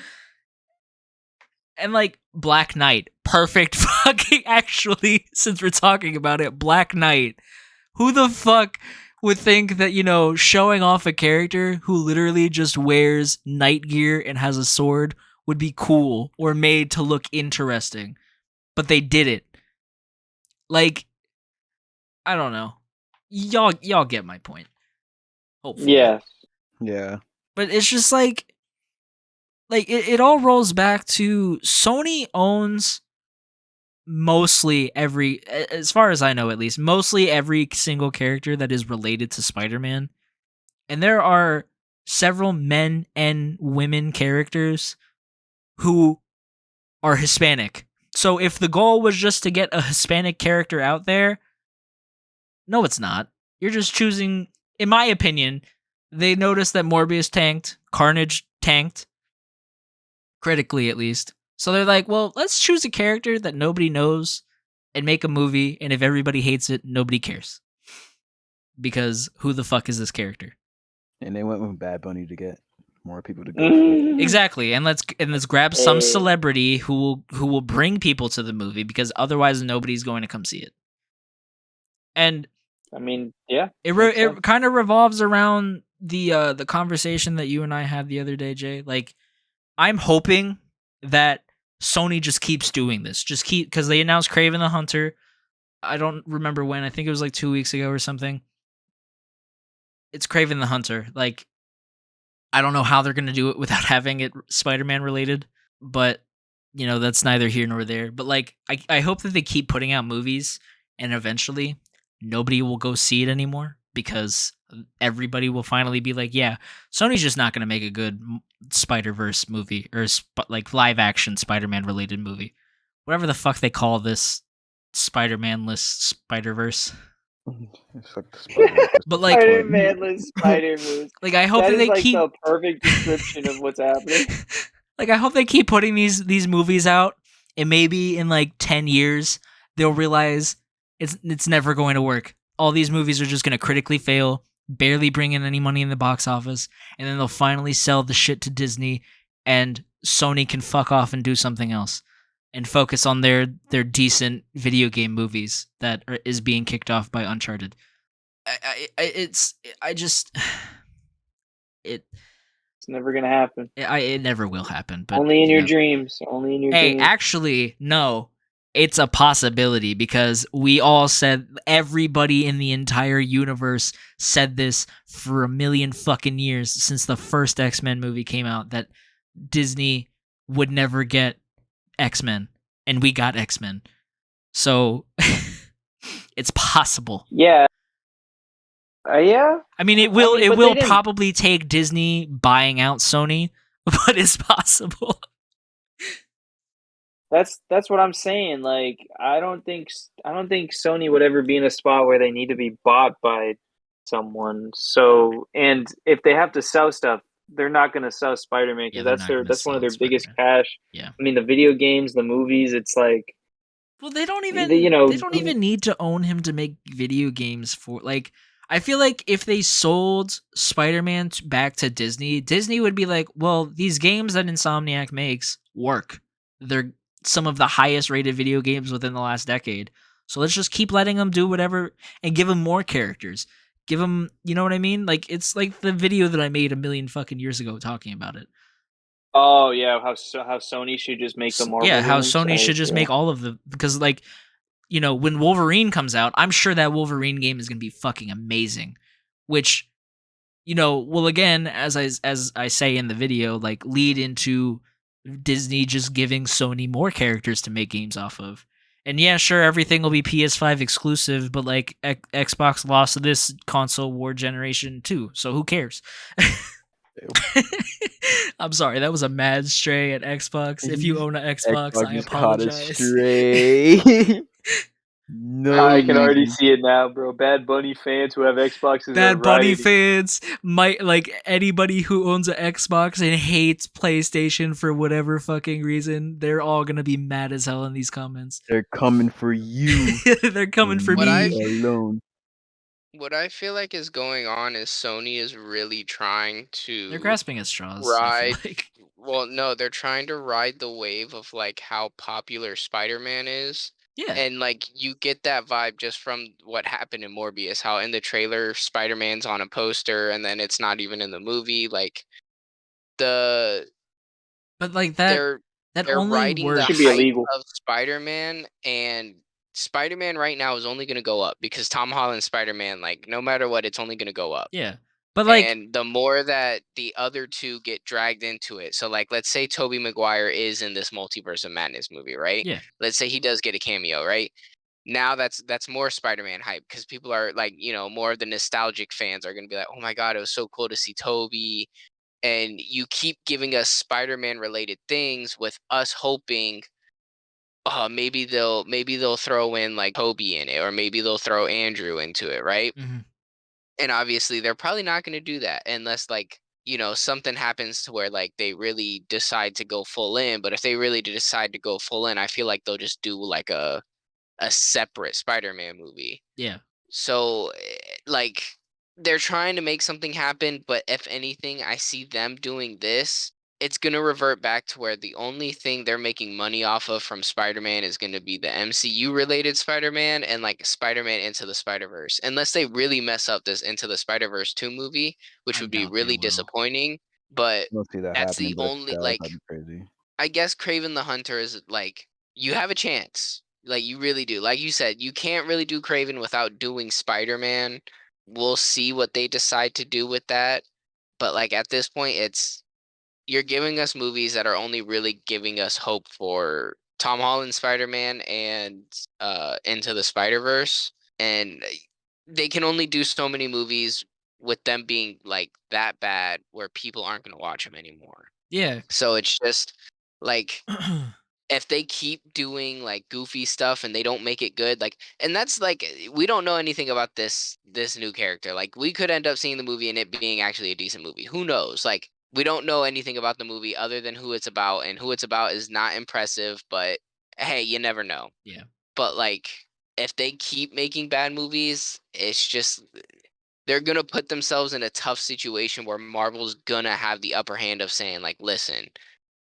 And like Black Knight, perfect fucking, actually, since we're talking about it, Black Knight. Who the fuck would think that, you know, showing off a character who literally just wears night gear and has a sword would be cool or made to look interesting? But they did it. Like, I don't know. Y'all get my point. Hopefully. Yeah. Yeah. But it's just like it all rolls back to Sony owns mostly every, as far as I know at least, mostly every single character that is related to Spider-Man. And there are several men and women characters who are Hispanic. So if the goal was just to get a Hispanic character out there, no, it's not. You're just choosing, in my opinion, they noticed that Morbius tanked, Carnage tanked, critically at least. So they're like, well, let's choose a character that nobody knows and make a movie, and if everybody hates it, nobody cares. Because who the fuck is this character? And they went with Bad Bunny to get more people to go for it. Exactly. And let's grab some Hey. celebrity who will bring people to the movie, because otherwise nobody's going to come see it. And I mean, yeah. it kind of revolves around the conversation that you and I had the other day, Jay. Like, I'm hoping that Sony just keeps doing this. Just keep, because they announced Kraven the Hunter. I don't remember when. I think it was like 2 weeks ago or something. It's Kraven the Hunter. Like, I don't know how they're gonna do it without having it Spider-Man related, but you know, that's neither here nor there. But like, I hope that they keep putting out movies, and eventually nobody will go see it anymore. because everybody will finally be like, yeah, Sony's just not going to make a good Spider-Verse movie or like live action Spider-Man related movie. Whatever the fuck they call this Spider-Man-less Spider-Verse. It's like the Spider-Man. But like Spider-Man-less Spider-Verse. like I hope That that is they like keep the perfect description of what's happening. like I hope they keep putting these movies out, and maybe in like 10 years they'll realize it's never going to work. All these movies are just going to critically fail, barely bring in any money in the box office, and then they'll finally sell the shit to Disney, and Sony can fuck off and do something else and focus on their decent video game movies that is being kicked off by Uncharted. It's never gonna happen. It never will happen. But only in your dreams. Only in your dreams. Hey, actually, no. It's a possibility because we all said, everybody in the entire universe said this for a million fucking years since the first X-Men movie came out, that Disney would never get X-Men, and we got X-Men. So it's possible. Yeah. Yeah. I mean, it will. I mean, it will probably take Disney buying out Sony, but it's possible. That's what I'm saying. Like, I don't think Sony would ever be in a spot where they need to be bought by someone. So, and if they have to sell stuff, they're not going to sell Spider-Man because that's one of their biggest cash. Yeah. I mean, the video games, the movies, it's like, well, they don't even they don't even need to own him to make video games for, like, I feel like if they sold Spider-Man back to Disney, Disney would be like, well, these games that Insomniac makes work. They're some of the highest rated video games within the last decade. So let's just keep letting them do whatever and give them more characters. Give them, you know what I mean? Like, it's like the video that I made a million fucking years ago talking about it. Oh yeah, how Sony should just make the Marvel games. How Sony should just make all of the, because like, you know, when Wolverine comes out, I'm sure that Wolverine game is going to be fucking amazing, which, you know, will again, as I say in the video, like lead into Disney just giving Sony more characters to make games off of. And yeah, sure, everything will be PS5 exclusive, but like Xbox lost this console war generation too, so who cares? I'm sorry, that was a mad stray at Xbox. If you own an Xbox I apologize. No, I can already see it now, bro. Bad Bunny fans who have Xboxes. Bad Bunny fans might, like, anybody who owns an Xbox and hates PlayStation for whatever fucking reason, they're all gonna be mad as hell in these comments. They're coming for you. They're coming for me alone. What I feel like is going on is Sony is really trying to. They're grasping at straws. Ride. Well, no, they're trying to ride the wave of like how popular Spider-Man is. Yeah. And like you get that vibe just from what happened in Morbius, how in the trailer Spider-Man's on a poster and then it's not even in the movie. Like but like that they're only riding works. the Should be hype illegal. of Spider-Man, and Spider-Man right now is only gonna go up because Tom Holland's Spider-Man, like no matter what, it's only gonna go up. Yeah. But like, and the more that the other two get dragged into it, so like let's say Tobey Maguire is in this Multiverse of Madness movie, right? Yeah. Let's say he does get a cameo, right? Now that's more Spider-Man hype because people are like, you know, more of the nostalgic fans are gonna be like, oh my god, it was so cool to see Tobey. And you keep giving us Spider-Man related things with us hoping, maybe they'll throw in like Tobey in it, or maybe they'll throw Andrew into it, right? mm-hmm. And obviously they're probably not going to do that unless like, you know, something happens to where like they really decide to go full in. But if they really decide to go full in, I feel like they'll just do like a separate Spider-Man movie. Yeah. So like they're trying to make something happen, but if anything, I see them doing this, it's going to revert back to where the only thing they're making money off of from Spider-Man is going to be the MCU related Spider-Man and like Spider-Man Into the Spider-Verse. Unless they really mess up this Into the Spider-Verse 2 movie, which would be really disappointing. But that's the only, like, crazy. I guess Kraven the Hunter is like, you have a chance. Like, you really do. Like you said, you can't really do Kraven without doing Spider-Man. We'll see what they decide to do with that. But like at this point, you're giving us movies that are only really giving us hope for Tom Holland Spider-Man and Into the Spider-Verse. And they can only do so many movies with them being like that bad where people aren't going to watch them anymore. Yeah. So it's just like if they keep doing like goofy stuff and they don't make it good, like, and that's like we don't know anything about this new character. Like we could end up seeing the movie and it being actually a decent movie. Who knows? Like we don't know anything about the movie other than who it's about, and who it's about is not impressive, but hey, you never know. Yeah. But like if they keep making bad movies, it's just they're gonna put themselves in a tough situation where Marvel's gonna have the upper hand of saying like, listen,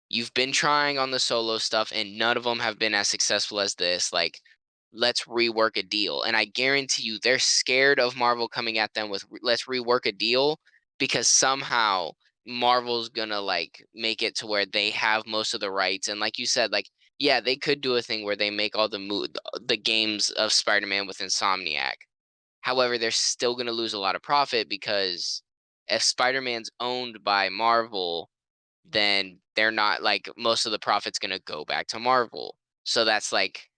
you've been trying on the solo stuff and none of them have been as successful as this. Like, let's rework a deal. And I guarantee you, they're scared of Marvel coming at them with let's rework a deal, because somehow Marvel's gonna like make it to where they have most of the rights. And like you said, like, yeah, they could do a thing where they make all the games of Spider-Man with Insomniac. However, they're still gonna lose a lot of profit, because if Spider-Man's owned by Marvel, then they're not like most of the profit's going to go back to Marvel. So that's like,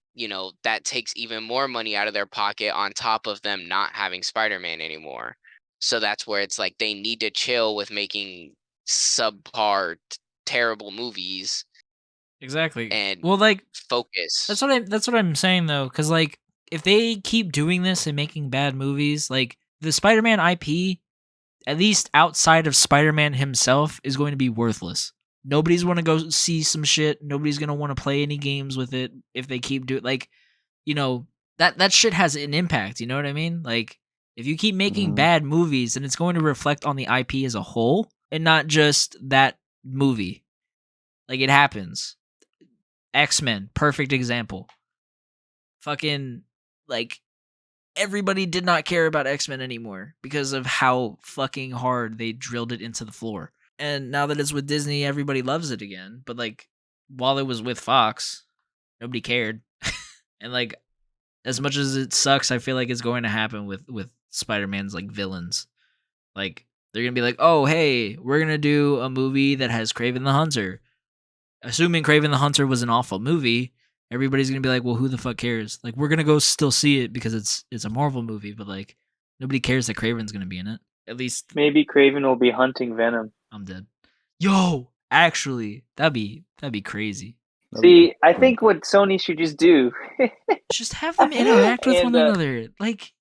that takes even more money out of their pocket on top of them not having Spider-Man anymore. So that's where it's like they need to chill with making subpar terrible movies Exactly. and Well, like focus. that's what I'm saying though, because like if they keep doing this and making bad movies, like the Spider-Man IP, at least outside of Spider-Man himself, is going to be worthless. Nobody's want to go see some shit. Nobody's going to want to play any games with it if they keep doing like, that shit has an impact. You know what I mean? Like if you keep making Mhm. bad movies, then it's going to reflect on the IP as a whole and not just that movie. Like it happens. X-Men, perfect example. Fucking like everybody did not care about X-Men anymore because of how fucking hard they drilled it into the floor. And now that it's with Disney, everybody loves it again. But like while it was with Fox, nobody cared. And like as much as it sucks, I feel like it's going to happen with Spider-Man's like villains. Like they're going to be like, "Oh, hey, we're going to do a movie that has Kraven the Hunter." Assuming Kraven the Hunter was an awful movie, everybody's gonna be like, "Well, who the fuck cares?" Like, we're gonna go still see it because it's a Marvel movie, but like, nobody cares that Kraven's gonna be in it. At least Maybe Craven will be hunting Venom. I'm dead. Yo, actually, that'd be crazy. See, I think what Sony should just do, Just have them interact with one And, another. Like,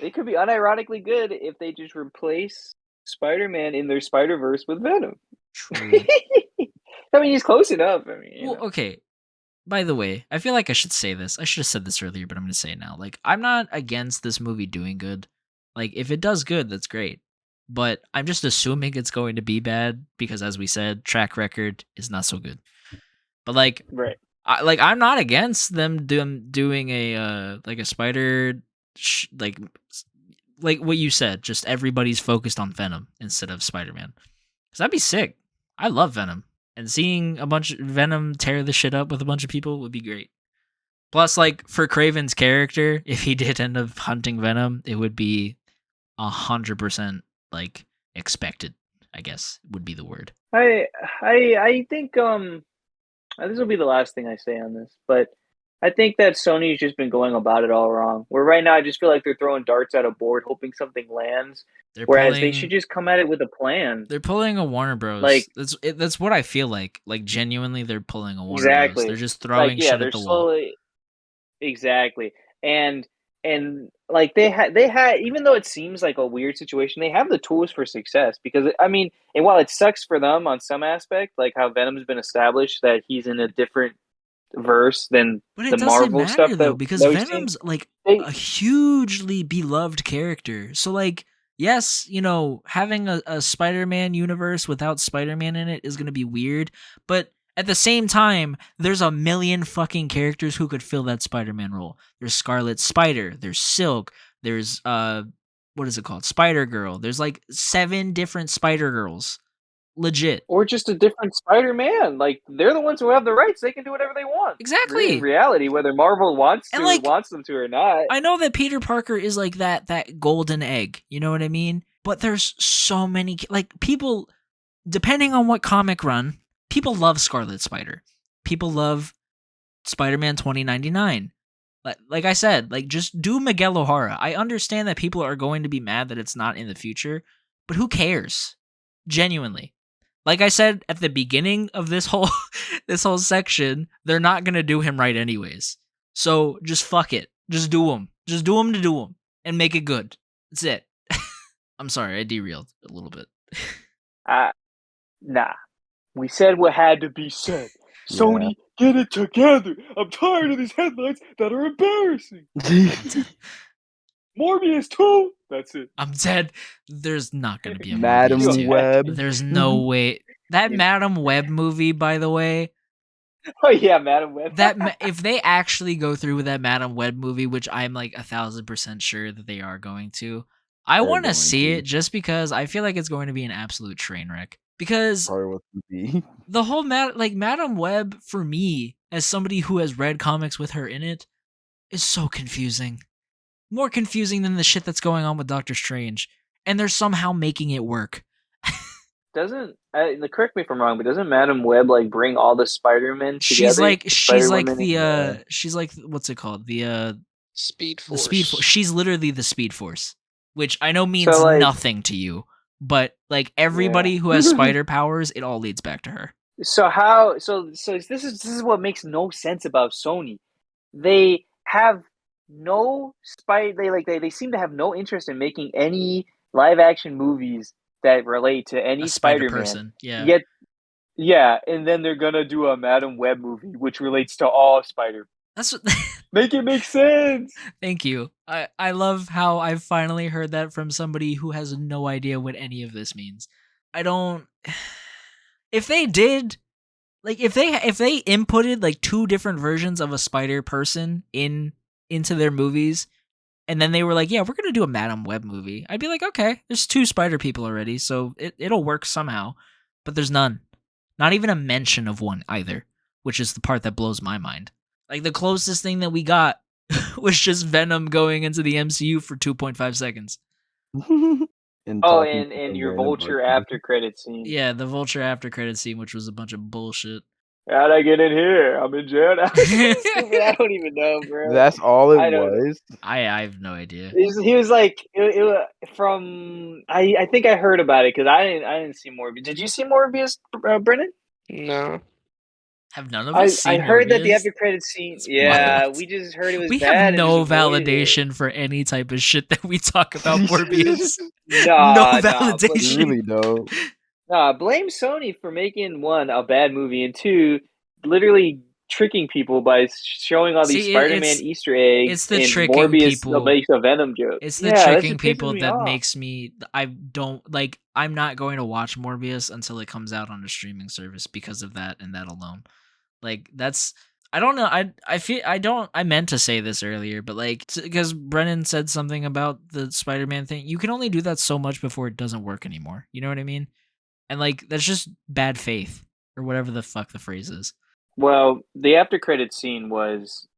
they could be unironically good if they just replace Spider-Man in their Spider-Verse with Venom. true. I mean, he's close enough. I mean, Well, okay. By the way, I feel like I should say this. I should have said this earlier, but I'm gonna say it now. Like, I'm not against this movie doing good. Like, if it does good, that's great. But I'm just assuming it's going to be bad because, as we said, track record is not so good. But like, right. I'm not against them doing a like a spider, like what you said. Just everybody's focused on Venom instead of Spider-Man. Cause that'd be sick. I love Venom, and seeing a bunch of Venom tear the shit up with a bunch of people would be great. Plus, like for Kraven's character, if he did end up hunting Venom, it would be 100% like expected. I guess would be the word. I think this will be the last thing I say on this, but I think that Sony's just been going about it all wrong. Where right now I just feel like they're throwing darts at a board, hoping something lands. Whereas they should just come at it with a plan. They're pulling a Warner Bros. Like that's what I feel like. Like genuinely, they're pulling a Warner Bros. They're just throwing shit at the wall. Exactly, and like they had even though it seems like a weird situation, they have the tools for success. Because I mean, and while it sucks for them on some aspect, like how Venom's been established that he's in a different verse than but it the doesn't Marvel matter stuff though, because Venom's like a hugely beloved character. So like, yes, having a Spider-Man universe without Spider-Man in it is going to be weird, but at the same time, there's a million fucking characters who could fill that Spider-Man role. There's Scarlet Spider, there's Silk, there's what is it called? Spider-Girl. There's like 7 different Spider-Girls. Legit. Or just a different Spider-Man. Like, they're the ones who have the rights. They can do whatever they want. Exactly. Really, in reality, whether Marvel wants them to or not. I know that Peter Parker is like that golden egg. You know what I mean? But there's so many, like, people, depending on what comic run, people love Scarlet Spider. People love Spider-Man 2099. Like I said, like just do Miguel O'Hara. I understand that people are going to be mad that it's not in the future, but who cares? Genuinely. Like I said at the beginning of this whole this whole section, they're not gonna do him right anyways. So just fuck it. Just do him. Just do him to do him and make it good. That's it. I'm sorry, I derailed a little bit. Nah. We said what had to be said. Sony, get it together. I'm tired of these headlines that are embarrassing. Morbius 2. That's it. I'm dead. There's not gonna be a Madam Morbius 2. Web. There's no way. That Yeah. Madam Web movie, by the way, Oh yeah, Madam Web. if they actually go through with that Madam Web movie, which I'm like 1,000% sure that they are going to, I They're want to going see to. it just because I feel like it's going to be an absolute train wreck. Because Probably what it be. the whole Madam Web, for me, as somebody who has read comics with her in it, is so confusing. More confusing than the shit that's going on with Doctor Strange. And they're somehow making it work. Doesn't correct me if I'm wrong, but doesn't Madam Web like bring all the Spider-Men together? She's like Spider-Women she's like what's it called? The Speed the Force. Speed Force. She's literally the Speed Force, which I know means So, like- nothing to you, but like everybody who has spider powers, it all leads back to her. So how? So this is what makes no sense about Sony. They have no They seem to have no interest in making any live action movies that relate to any A spider Spider-Man. person, yeah. Yet, yeah, and then they're gonna do a Madam Web movie which relates to all Spider. That's what. Make it make sense. Thank you. I love how I've finally heard that from somebody who has no idea what any of this means. I don't. If they did, like, if they inputted like two different versions of a spider person into their movies, and then they were like, "Yeah, we're gonna do a Madam Web movie," I'd be like, "Okay, there's two spider people already, so it'll work somehow." But there's none, not even a mention of one either, which is the part that blows my mind. Like the closest thing that we got was just Venom going into the MCU for 2.5 seconds. And Oh, talking to and some your random Vulture person. after credit scene. Yeah, the Vulture after credit scene, which was a bunch of bullshit. How'd I get in here? I'm in jail now. Stupid. I don't even know, bro. That's all it I don't know. was. I have no idea. He was like from. I think I heard about it because I didn't see Morbius. Did you see Morbius, Brennan? No. Have none of us I seen heard that the Morbius? after credit scene. It's Yeah, wild. we just heard it was We bad. have and no just avoided it. validation for any type of shit that we talk about Morbius. Nah, No nah, validation. You really don't. Nah, blame Sony for making one a bad movie and two, literally tricking people by showing all these See, Spider-Man Easter eggs. it's the and tricking Morbius people. makes a Venom joke. It's the Yeah, that tricking just pisses people me that off. makes me. I don't like. I'm not going to watch Morbius until it comes out on a streaming service because of that and that alone. Like that's. I don't know. I feel I don't. I meant to say this earlier, but like because Brennan said something about the Spider-Man thing. You can only do that so much before it doesn't work anymore. You know what I mean? And like that's just bad faith or whatever the fuck the phrase is. Well, the after credit scene was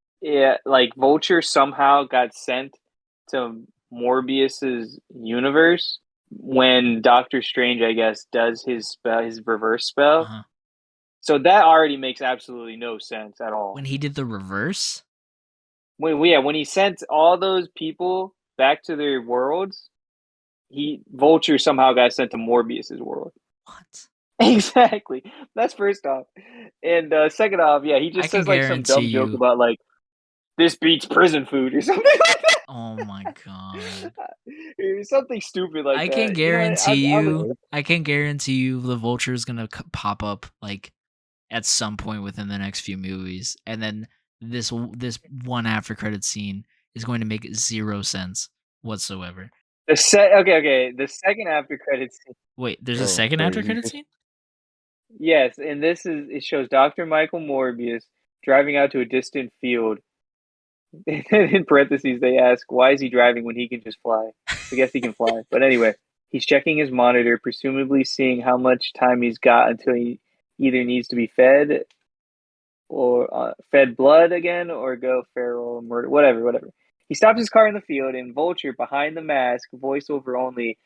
like Vulture somehow got sent to Morbius's universe when Doctor Strange, I guess, does his spell, his reverse spell. Uh-huh. So that already makes absolutely no sense at all. When he did the reverse? When he sent all those people back to their worlds, Vulture somehow got sent to Morbius's world. What? Exactly. That's first off. And second off, yeah, he just I says can like some dumb guarantee joke you- about like this beats prison food or something like that. Oh my god. Or something stupid like I that. can guarantee I'm you. I can guarantee you the Vulture is gonna pop up like at some point within the next few movies, and then this one after credit scene is going to make zero sense whatsoever. okay. The second after credits scene. Wait, there's a Oh, second sorry, after you credit just- scene? Yes, and it shows Dr. Michael Morbius driving out to a distant field. And in parentheses, they ask, why is he driving when he can just fly? I guess he can fly. But anyway, he's checking his monitor, presumably seeing how much time he's got until he either needs to be fed or fed blood again or go feral, murder, whatever. He stops his car in the field, and Vulture, behind the mask, voiceover only,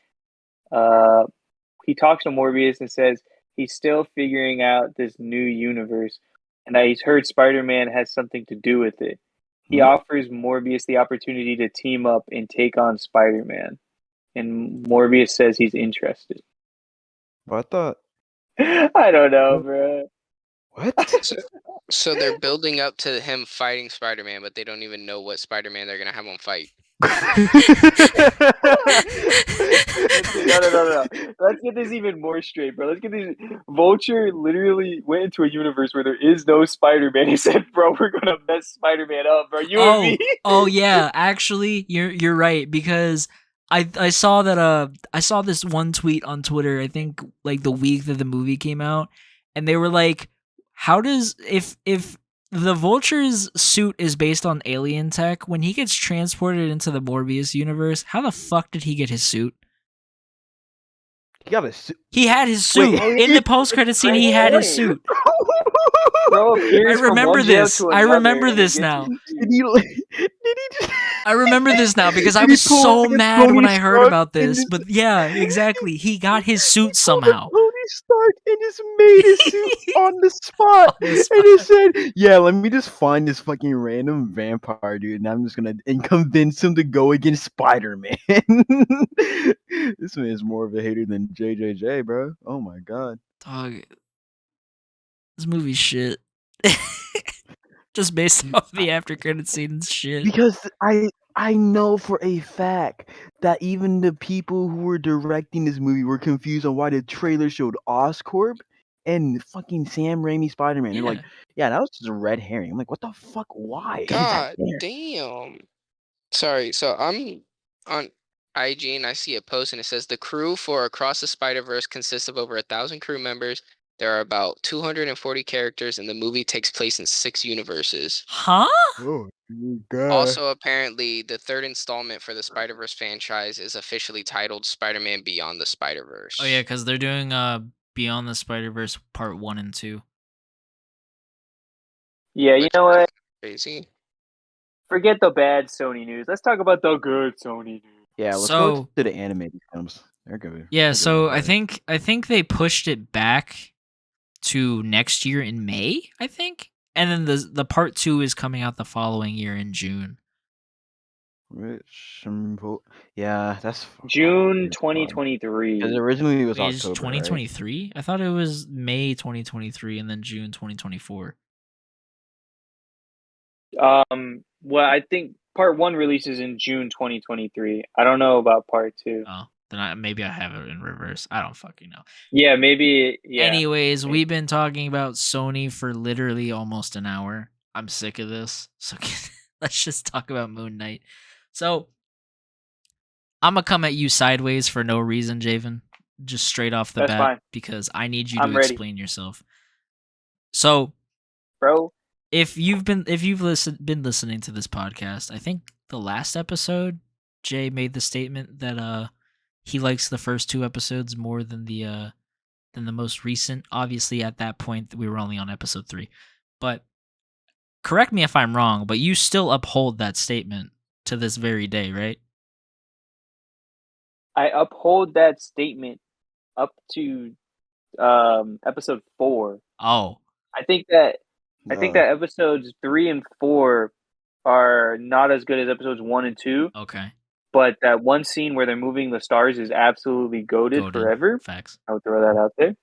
he talks to Morbius and says he's still figuring out this new universe and that he's heard Spider-Man has something to do with it. He offers Morbius the opportunity to team up and take on Spider-Man, and Morbius says he's interested. Well, I thought I don't know, bro. what? So they're building up to him fighting Spider-Man, but they don't even know what Spider-Man they're gonna have him fight. No. Let's get this even more straight, bro. Let's get this. Vulture literally went into a universe where there is no Spider-Man. He said, "Bro, we're gonna mess Spider-Man up, bro. You and me." Oh yeah, actually, you're right, because I saw that I saw this one tweet on Twitter, I think like the week that the movie came out, and they were like, how does if the Vulture's suit is based on alien tech, when he gets transported into the Morbius universe, how the fuck did he get his suit? He got a suit. He had his suit. In the post-credit scene, he had his suit. Bro I appears from remember one jail this. to I another, remember and he this gets now. Did he just... I remember this now because I Did he was pull so like a mad when Tony I heard Stark about and this. just- But yeah, exactly. He got his suit Pulled a somehow. Tony Stark and just made his suit on the spot. On the spot. And it said, "Yeah, let me just find this fucking random vampire dude, and I'm just gonna convince him to go against Spider-Man." This man is more of a hater than JJJ, bro. Oh my god. Dog, this movie's shit. Just based off the after credit scenes shit. Because I know for a fact that even the people who were directing this movie were confused on why the trailer showed Oscorp and fucking Sam Raimi Spider-Man. They're like, yeah, that was just a red herring. I'm like, what the fuck? Why? is that God there?" damn. Sorry, so I'm on IG and I see a post and it says the crew for Across the Spider-Verse consists of over 1,000 crew members. There are about 240 characters, and the movie takes place in 6 universes. Huh? Oh god. Also, apparently, the third installment for the Spider-Verse franchise is officially titled Spider-Man Beyond the Spider-Verse. Oh yeah, because they're doing Beyond the Spider-Verse Part 1 and 2. Yeah, you Which know what? Crazy. Forget the bad Sony news. Let's talk about the good Sony news. Yeah, let's So- go to the animated films. They're good. Yeah, They're so good, I think they pushed it back to next year in May, I think. And then the part 2 is coming out the following year in June. Yeah, that's June Because 2023. originally it was Wait, is October, 2023? I thought it was May 2023 and then June 2024. Well, I think part 1 releases in June 2023. I don't know about part 2. Oh, then maybe I have it in reverse. I don't fucking know. Yeah, maybe. Yeah. Anyways, maybe. we've been talking about Sony for literally almost an hour. I'm sick of this. So let's just talk about Moon Knight. So I'm going to come at you sideways for no reason, Javen. Just straight off the That's bat fine. because I need you I'm to ready. explain yourself. So, Bro, if you've been listening to this podcast, I think the last episode Jay made the statement that he likes the first 2 episodes more than the most recent. Obviously, at that point we were only on episode 3, but correct me if I'm wrong. But you still uphold that statement to this very day, right? I uphold that statement up to episode 4. Oh, I think that episodes 3 and 4 are not as good as episodes 1 and 2. okay. But that one scene where they're moving the stars is absolutely goated Goated. forever. Facts. I would throw that out there.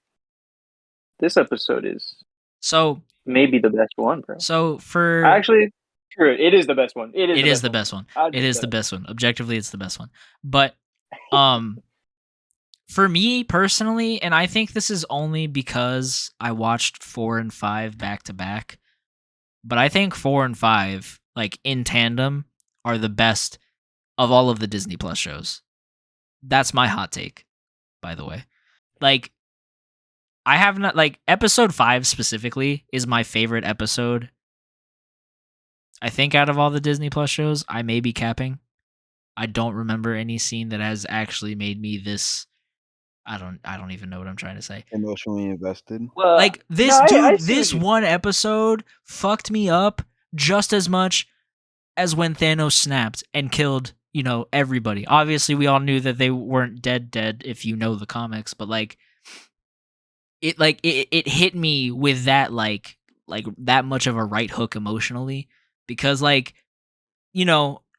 This episode is So maybe the best one, bro. So for Actually, screw it. It is the best one. It is the best one. I'll It just is say the best one. Objectively, it's the best one. But for me personally, and I think this is only because I watched 4 and 5 back to back, but I think 4 and 5, like in tandem, are the best of all of the Disney Plus shows. That's my hot take, by the way. Like, I have not, like, episode 5 specifically is my favorite episode. I think out of all the Disney Plus shows, I may be capping. I don't remember any scene that has actually made me this. I don't even know what I'm trying to say. Emotionally invested. Well, Like this no, I dude, see this what you- one episode fucked me up just as much as when Thanos snapped and killed, everybody. Obviously, we all knew that they weren't dead if you know the comics, but it hit me with that like that much of a right hook emotionally because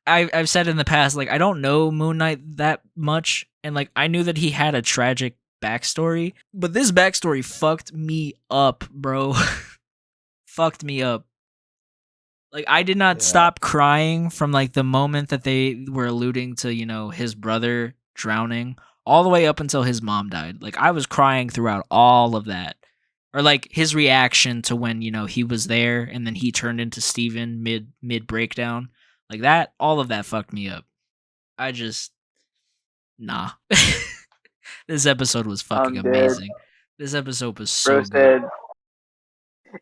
I've said in the past, like, I don't know Moon Knight that much, and like I knew that he had a tragic backstory, but this backstory fucked me up, bro. Fucked me up. Like, I did not stop crying from like the moment that they were alluding to, his brother drowning, all the way up until his mom died. Like, I was crying throughout all of that. Or like his reaction to when, he was there and then he turned into Steven mid breakdown. Like that, all of that fucked me up. I just nah. This episode was fucking I'm dead. amazing. This episode was so Bro good. said,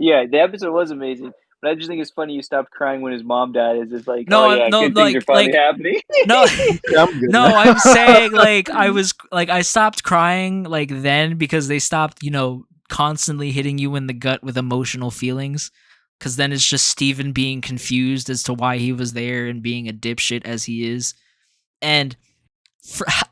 yeah, the episode was amazing. But I just think it's funny you stopped crying when his mom died. It's just like, No, oh yeah, no, good things are finally happening. No, I'm good. no, I'm saying like I stopped crying like then because they stopped, constantly hitting you in the gut with emotional feelings. Because then it's just Steven being confused as to why he was there and being a dipshit as he is. And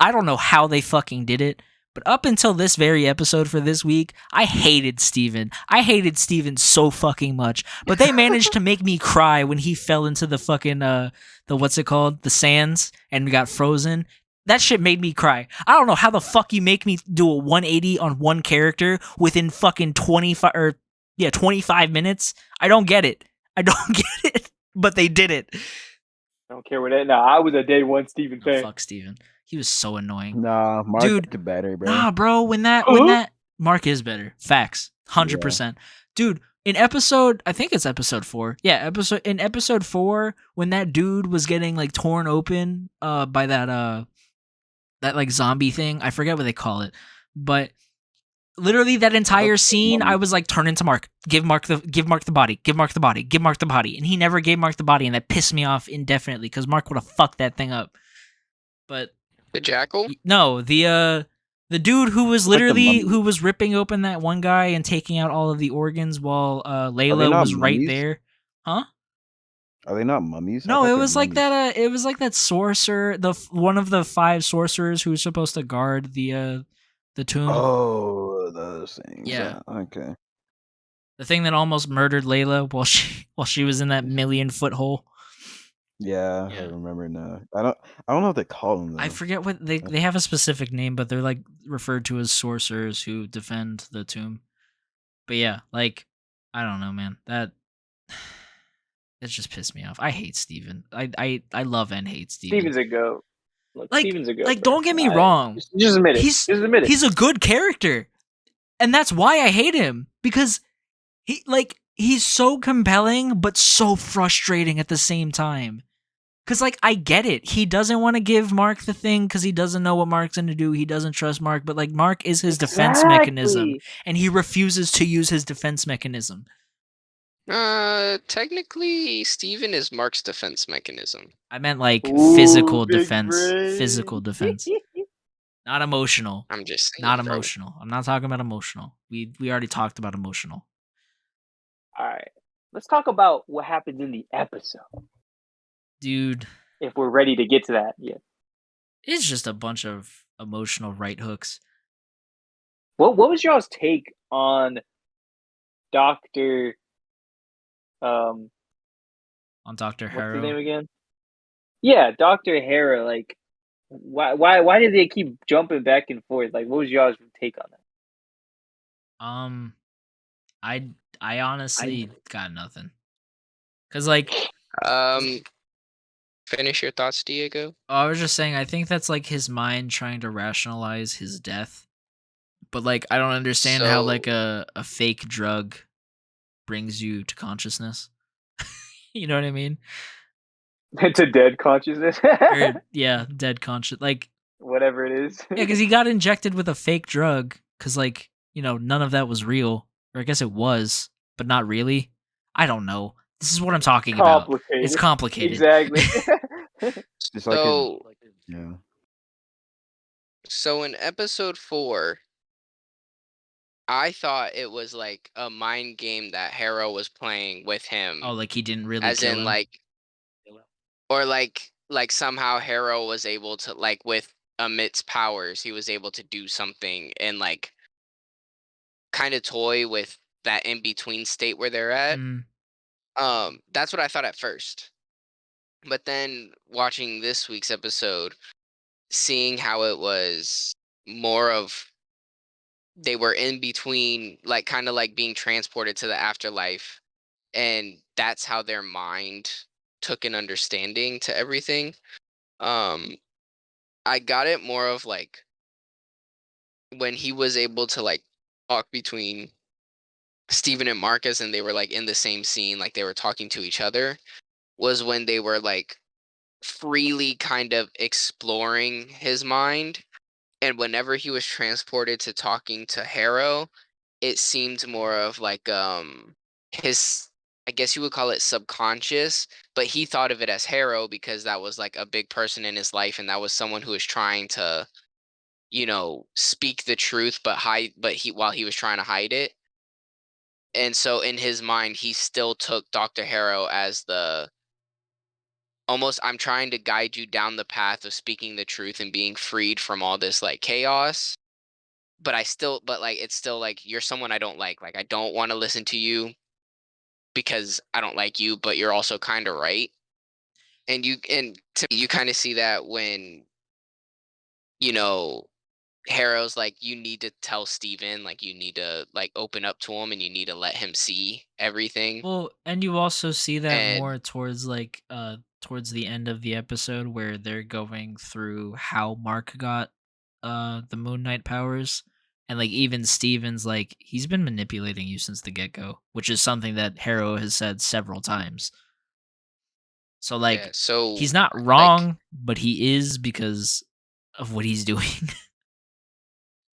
I don't know how they fucking did it, but up until this very episode for this week, I hated Steven. I hated Steven so fucking much. But they managed to make me cry when he fell into the fucking, the what's it called? The sands and got frozen. That shit made me cry. I don't know how the fuck you make me do a 180 on one character within fucking 25 minutes. I don't get it. I don't get it. But they did it. I don't care what that. Nah, I was a day one Steven No, fan. fuck Steven. He was so annoying. Nah, Mark Dude, is better, bro. Nah, bro. When that Mark is better. Facts. 100%. Dude, I think it's episode 4. Yeah, in episode 4, when that dude was getting like torn open by that like zombie thing. I forget what they call it. But literally that entire scene, I was like, turn into Mark. Give Mark the body. Give Mark the body. Give Mark the body. And he never gave Mark the body, and that pissed me off indefinitely because Mark would have fucked that thing up. But the jackal? No, the dude who was literally who was ripping open that one guy and taking out all of the organs while Layla was right there. Huh? Are they not mummies? No, it was like that. It was like that sorcerer, one of the 5 sorcerers who was supposed to guard the tomb. Oh, those things. Yeah. Okay. The thing that almost murdered Layla while she was in that 1,000,000-foot hole. Yeah, I remember now. I don't know what they call them though. I forget what they have a specific name, but they're like referred to as sorcerers who defend the tomb. But yeah, like I don't know, man. That it just pissed me off. I hate Steven. I love and hate Steven. Steven's a goat. Look, like, Steven's a goat. Like, don't get me wrong. Just admit it. Just admit it. He's a good character. And that's why I hate him. Because he's so compelling, but so frustrating at the same time. Because, like, I get it. He doesn't want to give Mark the thing because he doesn't know what Mark's going to do. He doesn't trust Mark. But, like, Mark is his defense mechanism. And he refuses to use his defense mechanism. Technically, Steven is Mark's defense mechanism. I meant, like, physical defense. Physical defense. Not emotional. I'm just saying, not emotional. I'm not talking about emotional. We already talked about emotional. All right. Let's talk about what happens in the episode. Dude. If we're ready to get to that, yeah. It's just a bunch of emotional right hooks. What was y'all's take on Dr. On Dr. Harrow? What's his name again? Yeah, Dr. Harrow. Like, why did they keep jumping back and forth? Like, what was y'all's take on that? I honestly got nothing. Cause like, finish your thoughts, Diego. I was just saying, I think that's like his mind trying to rationalize his death, but like, I don't understand how like a fake drug brings you to consciousness. You know what I mean? It's a dead consciousness. Yeah, dead conscious. Like whatever it is. Yeah, because he got injected with a fake drug. Because like, none of that was real, or I guess it was, but not really. I don't know. This is what I'm talking about. It's complicated. Exactly. Yeah. So in episode 4, I thought it was like a mind game that Harrow was playing with him. Oh, like he didn't really as kill in him? Or like somehow Harrow was able to, like, with Amit's powers, he was able to do something and like kind of toy with that in between state where they're at. That's what I thought at first. But then watching this week's episode, seeing how it was more of they were in between, like kind of like being transported to the afterlife, and that's how their mind took an understanding to everything. Um, I got it more of like when he was able to like talk between Steven and Marcus and they were like in the same scene, like they were talking to each other, was when they were like freely kind of exploring his mind. And whenever he was transported to talking to Harrow, it seemed more of like his, I guess you would call it subconscious, but he thought of it as Harrow because that was like a big person in his life and that was someone who was trying to, speak the truth but hide but he while he was trying to hide it. And so in his mind he still took Dr. Harrow as the almost, I'm trying to guide you down the path of speaking the truth and being freed from all this like chaos. But like it's still like you're someone I don't like. Like I don't want to listen to you because I don't like you, but you're also kind of right. And to me, you kind of see that when you know Harrow's like you need to tell Steven, like you need to like open up to him and you need to let him see everything. Well, and you also see that And more towards towards the end of the episode where they're going through how Mark got the Moon Knight powers. And like even Steven's like he's been manipulating you since the get-go, which is something that Harrow has said several times. So yeah, like so he's not like wrong, but he is because of what he's doing.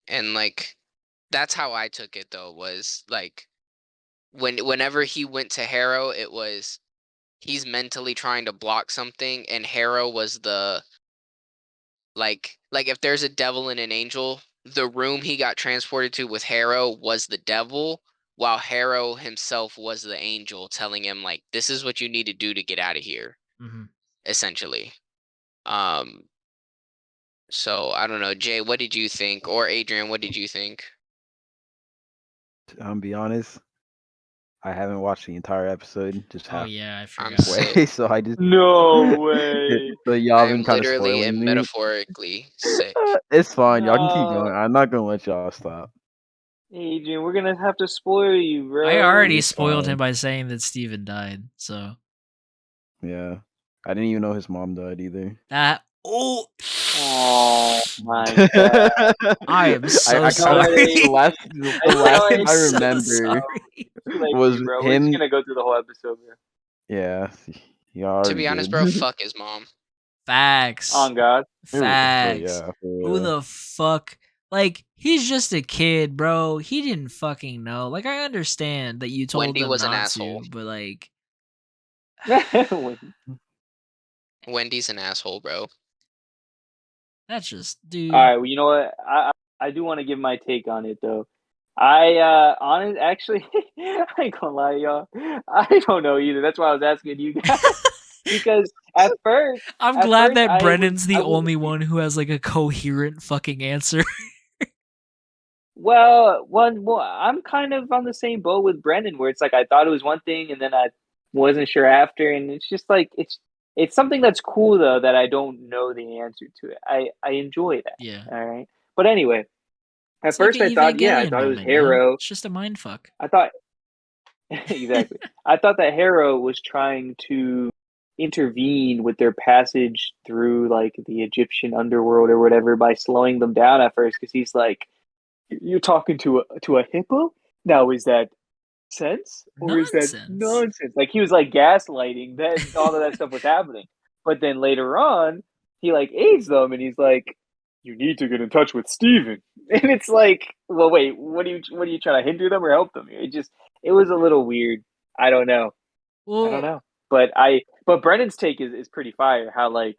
and like that's how I took it though was like whenever he went to Harrow, it was he's mentally trying to block something, and Harrow was the like if there's a devil and an angel, the room he got transported to with Harrow was the devil, while Harrow himself was the angel telling him like this is what you need to do to get out of here, hmm essentially. Um so I don't know, Jay, what did you think? Or Adrian, what did you think? Be honest, I haven't watched the entire episode, just Oh yeah, I I'm forgot. halfway, sick. so I just No way. so y'all I been am kind of literally spoiling and me. metaphorically sick. It's fine, y'all can keep going. No. I'm not gonna let y'all stop. Adrian, we're gonna have to spoil you, I bro. already It's spoiled fine. him by saying that Steven died, so Yeah, I didn't even know his mom died either. that Oh my god. I am so I kind of sorry. the last I the last know thing I'm I so remember sorry. Too late for was you, bro. We're just him. gonna go through the whole episode, bro. Yeah, you To already be honest, did. bro, fuck his mom. Facts. On God. But Facts. yeah, Who the fuck? Like, he's just a kid, bro. He didn't fucking know. Like, I understand that you told Wendy them was an not asshole. to, but like, Wendy's an asshole, bro. that's just, dude. All right, well, you know what? I do want to give my take on it though. Actually, I ain't gonna lie, y'all. I don't know either. That's why I was asking you guys because I'm at glad first that Brennan's the I was only one who has like a coherent fucking answer. well, I'm kind of on the same boat with Brendan, where it's like I thought it was one thing, and then I wasn't sure after, and it's just like it's something that's cool though that I don't know the answer to it. I enjoy that. Yeah. All right, but anyway, at It's like first an I thought I Evangelion thought it was moment, man. Harrow. It's just a mind fuck. I thought exactly. I thought that Harrow was trying to intervene with their passage through like the Egyptian underworld or whatever by slowing them down at first because he's like, "You're talking to a hippo? Now is that sense or is that Nonsense. nonsense?" Like he was like gaslighting that all of that stuff was happening. But then later on, he like aids them and he's like, "You need to get in touch with Steven." And it's like, well, wait, what are you trying to hinder them or help them? It was a little weird. I don't know. I don't Well, know. But Brennan's take is pretty fire. How like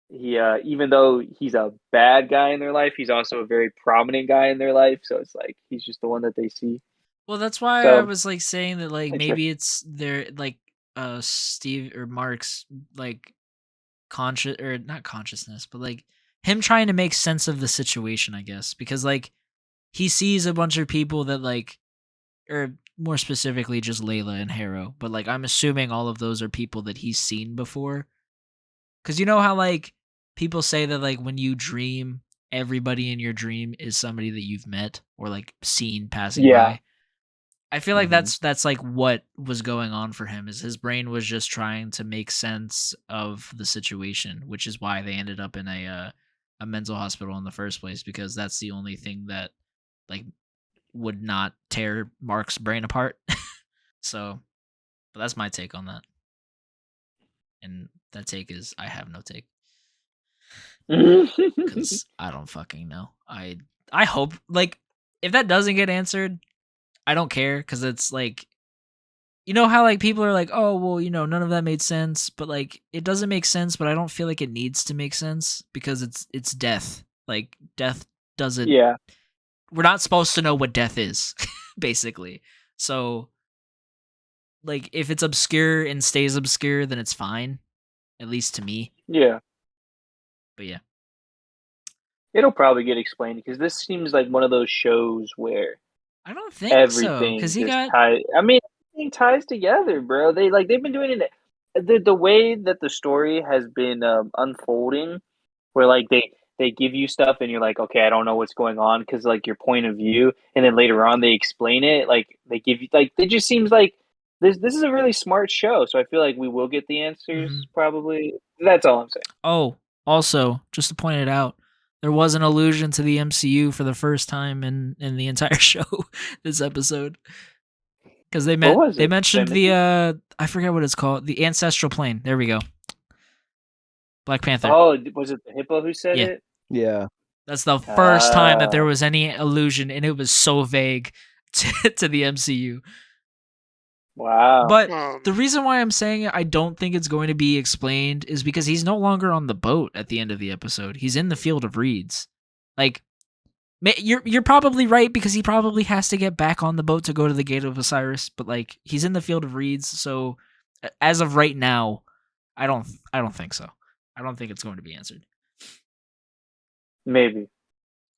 he even though he's a bad guy in their life, he's also a very prominent guy in their life. So it's like he's just the one that they see. well, that's why I So was like saying that like it's maybe it's their like Steve or Mark's like conscious or not consciousness, but like him trying to make sense of the situation, I guess, because like he sees a bunch of people that like, or more specifically just Layla and Harrow, but like I'm assuming all of those are people that he's seen before, Because you know how like people say that like when you dream, everybody in your dream is somebody that you've met or like seen passing Yeah. by. I feel like Mhm. that's like what was going on for him is his brain was just trying to make sense of the situation, which is why they ended up in a mental hospital in the first place, because that's the only thing that like would not tear Mark's brain apart. So, but that's my take on that. And that take is I have no take because I don't fucking know. I hope like if that doesn't get answered, I don't care because it's like you know how like people are like, oh well, you know, none of that made sense, but like it doesn't make sense, but I don't feel like it needs to make sense because it's death. Like death doesn't. Yeah. We're not supposed to know what death is, basically. So like if it's obscure and stays obscure, then it's fine, at least to me. Yeah. But yeah, It'll probably get explained because this seems like one of those shows where I don't think so everything because he just got ties. I mean, everything ties together, bro. They've been doing it. The way that the story has been unfolding, where like they give you stuff and you're like, okay, I don't know what's going on because like your point of view, and then later on they explain it. Like they give you like it just seems like this is a really smart show. So I feel like we will get the answers probably. That's all I'm saying. Oh, also, just to point it out, there was an allusion to the MCU for the first time in the entire show this episode. Because they What was they it? mentioned Did I miss the I forget what it's called, the ancestral plane. There we go. Black Panther. Oh, was it the hippo who said Yeah. it? Yeah. That's the first time that there Ah. was any allusion, and it was so vague to the MCU. Wow. But the reason why I'm saying I don't think it's going to be explained is because he's no longer on the boat at the end of the episode. He's in the field of reeds. Like, you're probably right because he probably has to get back on the boat to go to the Gate of Osiris. But like, he's in the field of reeds, so as of right now, I don't think so. I don't think it's going to be answered. Maybe.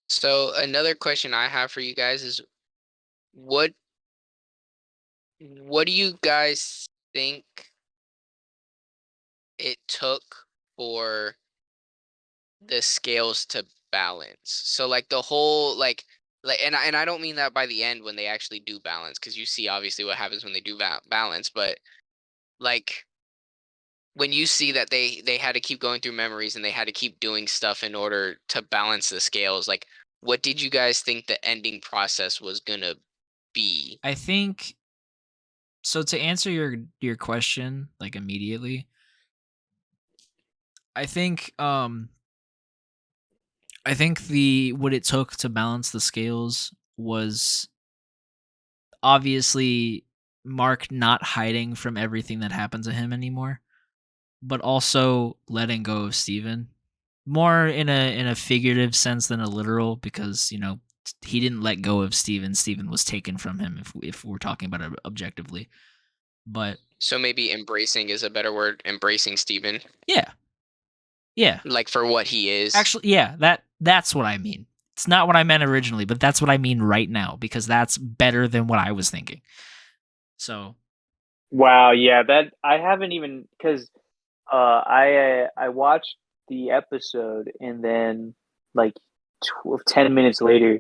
So another question I have for you guys is what do you guys think it took for the scales to balance? So like the whole like and I don't mean that by the end when they actually do balance because you see obviously what happens when they do balance, but like when you see that they had to keep going through memories and they had to keep doing stuff in order to balance the scales, like what did you guys think the ending process was gonna be? I think so. To answer your question, like immediately, I think the what it took to balance the scales was obviously Mark not hiding from everything that happened to him anymore, but also letting go of Steven. More in a figurative sense than a literal, because you know he didn't let go of Steven. Steven was taken from him. If we're talking about it objectively, but So maybe embracing is a better word, embracing Steven, yeah, like for what he is. actually, yeah, that's what I mean. It's not what I meant originally, but that's what I mean right now because that's better than what I was thinking. So Wow. Yeah. That I haven't even because I watched the episode and then like 10 minutes later,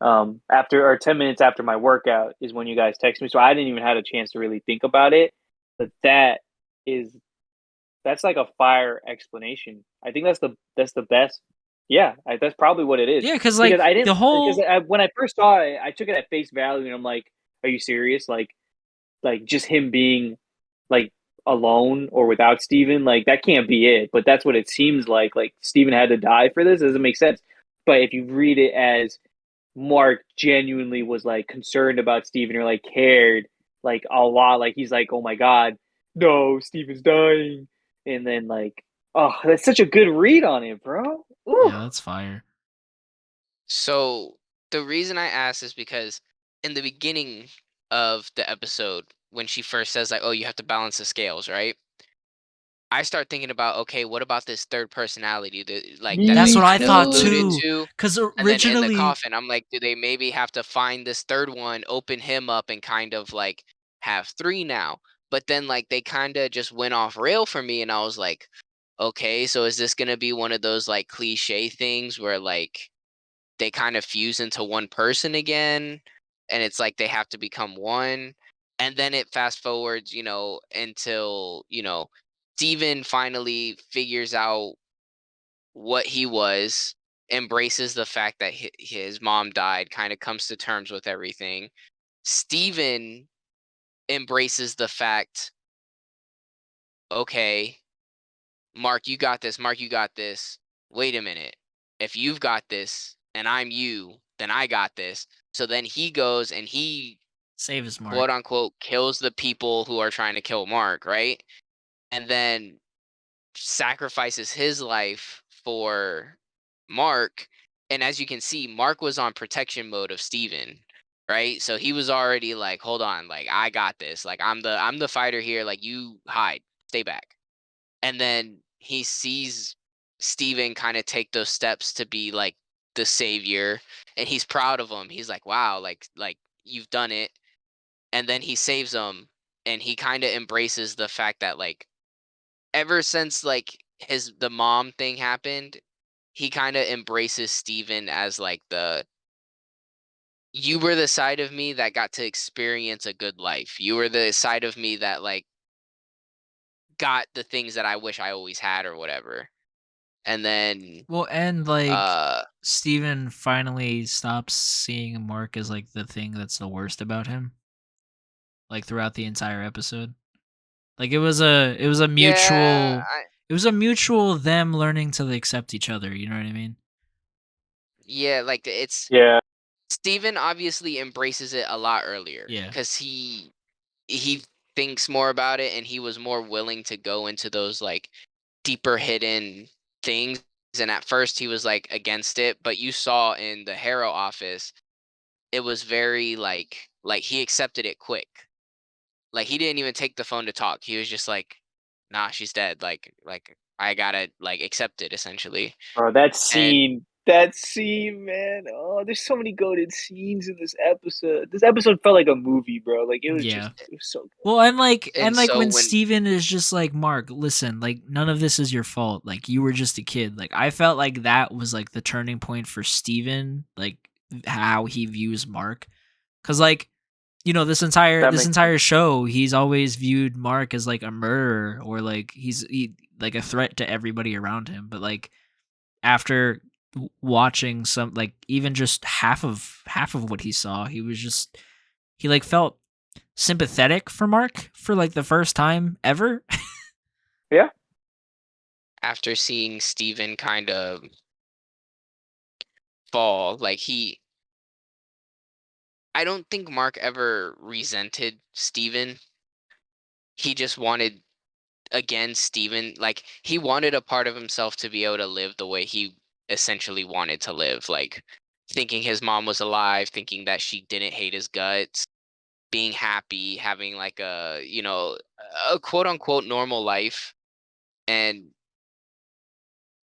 after or 10 minutes after my workout is when you guys text me. So I didn't even have a chance to really think about it. But is that's like a fire explanation. I think that's the best. Yeah, that's probably what it is. yeah, because like I didn't the whole because when I first saw it, I took it at face value, and I'm like, "Are you serious?" Like just him being like alone or without Steven, like that can't be it. But that's what it seems like. Like Steven had to die for this. It doesn't make sense. But if you read it as Mark genuinely was like concerned about Steven or like cared like a lot, like he's like, oh my god, no, Steven's dying, and then like, oh, that's such a good read on it, bro. Ooh. yeah, that's fire. So the reason I asked is because in the beginning of the episode, when she first says like, "Oh, you have to balance the scales," right? I start thinking about, okay, what about this third personality that like that That's they what I kind of thought alluded too. to? Because And then in the originally, coffin, I'm like, do they maybe have to find this third one, open him up, and kind of like have three now? But then like they kind of just went off rail for me, and I was like, okay, so is this gonna be one of those like cliche things where like they kind of fuse into one person again, and it's like they have to become one, and then it fast forwards, until Steven finally figures out what he was, embraces the fact that his mom died, kind of comes to terms with everything. Steven embraces the fact, okay, Mark, you got this. Mark, you got this. Wait a minute. If you've got this and I'm you, then I got this. So then he goes and he, Save his quote Mark. unquote, kills the people who are trying to kill Mark, right? And then sacrifices his life for Mark. And as you can see, Mark was on protection mode of Steven, right? So he was already like, hold on, like I got this. Like I'm the fighter here. Like you hide, stay back. And then he sees Steven kind of take those steps to be like the savior, and he's proud of him. He's like, wow, like you've done it. And then he saves him, and he kind of embraces the fact that like ever since like the mom thing happened, he kind of embraces Steven as like you were the side of me that got to experience a good life. You were the side of me that like got the things that I wish I always had or whatever. And then Well, and like uh Steven finally stops seeing Mark as like the thing that's the worst about him. Like throughout the entire episode. Like it was a yeah, mutual them learning to accept each other, you know what I mean? yeah, like it's Yeah. Steven obviously embraces it a lot earlier Yeah. cuz he thinks more about it, and he was more willing to go into those like deeper hidden things. And at first he was like against it, but you saw in the Harrow office it was very like he accepted it quick. Like he didn't even take the phone to talk. He was just like, "Nah, she's dead." Like I gotta like accept it essentially. Bro, And that scene, man. Oh, there's so many goated scenes in this episode. This episode felt like a movie, bro. Like it was Yeah. it was so good. Well, and like so when when Steven is just like, Mark, listen, like none of this is your fault. Like you were just a kid. Like I felt like that was like the turning point for Steven, like how he views Mark. Cuz like, this entire That makes sense. show, he's always viewed Mark as like a murderer or like like a threat to everybody around him. But like after watching some like even just half of what he saw, he like felt sympathetic for Mark for like the first time ever. Yeah. after seeing Steven kind of fall, like I don't think Mark ever resented Steven. He just wanted again Steven, like he wanted a part of himself to be able to live the way he essentially wanted to live, like thinking his mom was alive, thinking that she didn't hate his guts, being happy, having like a quote unquote normal life. And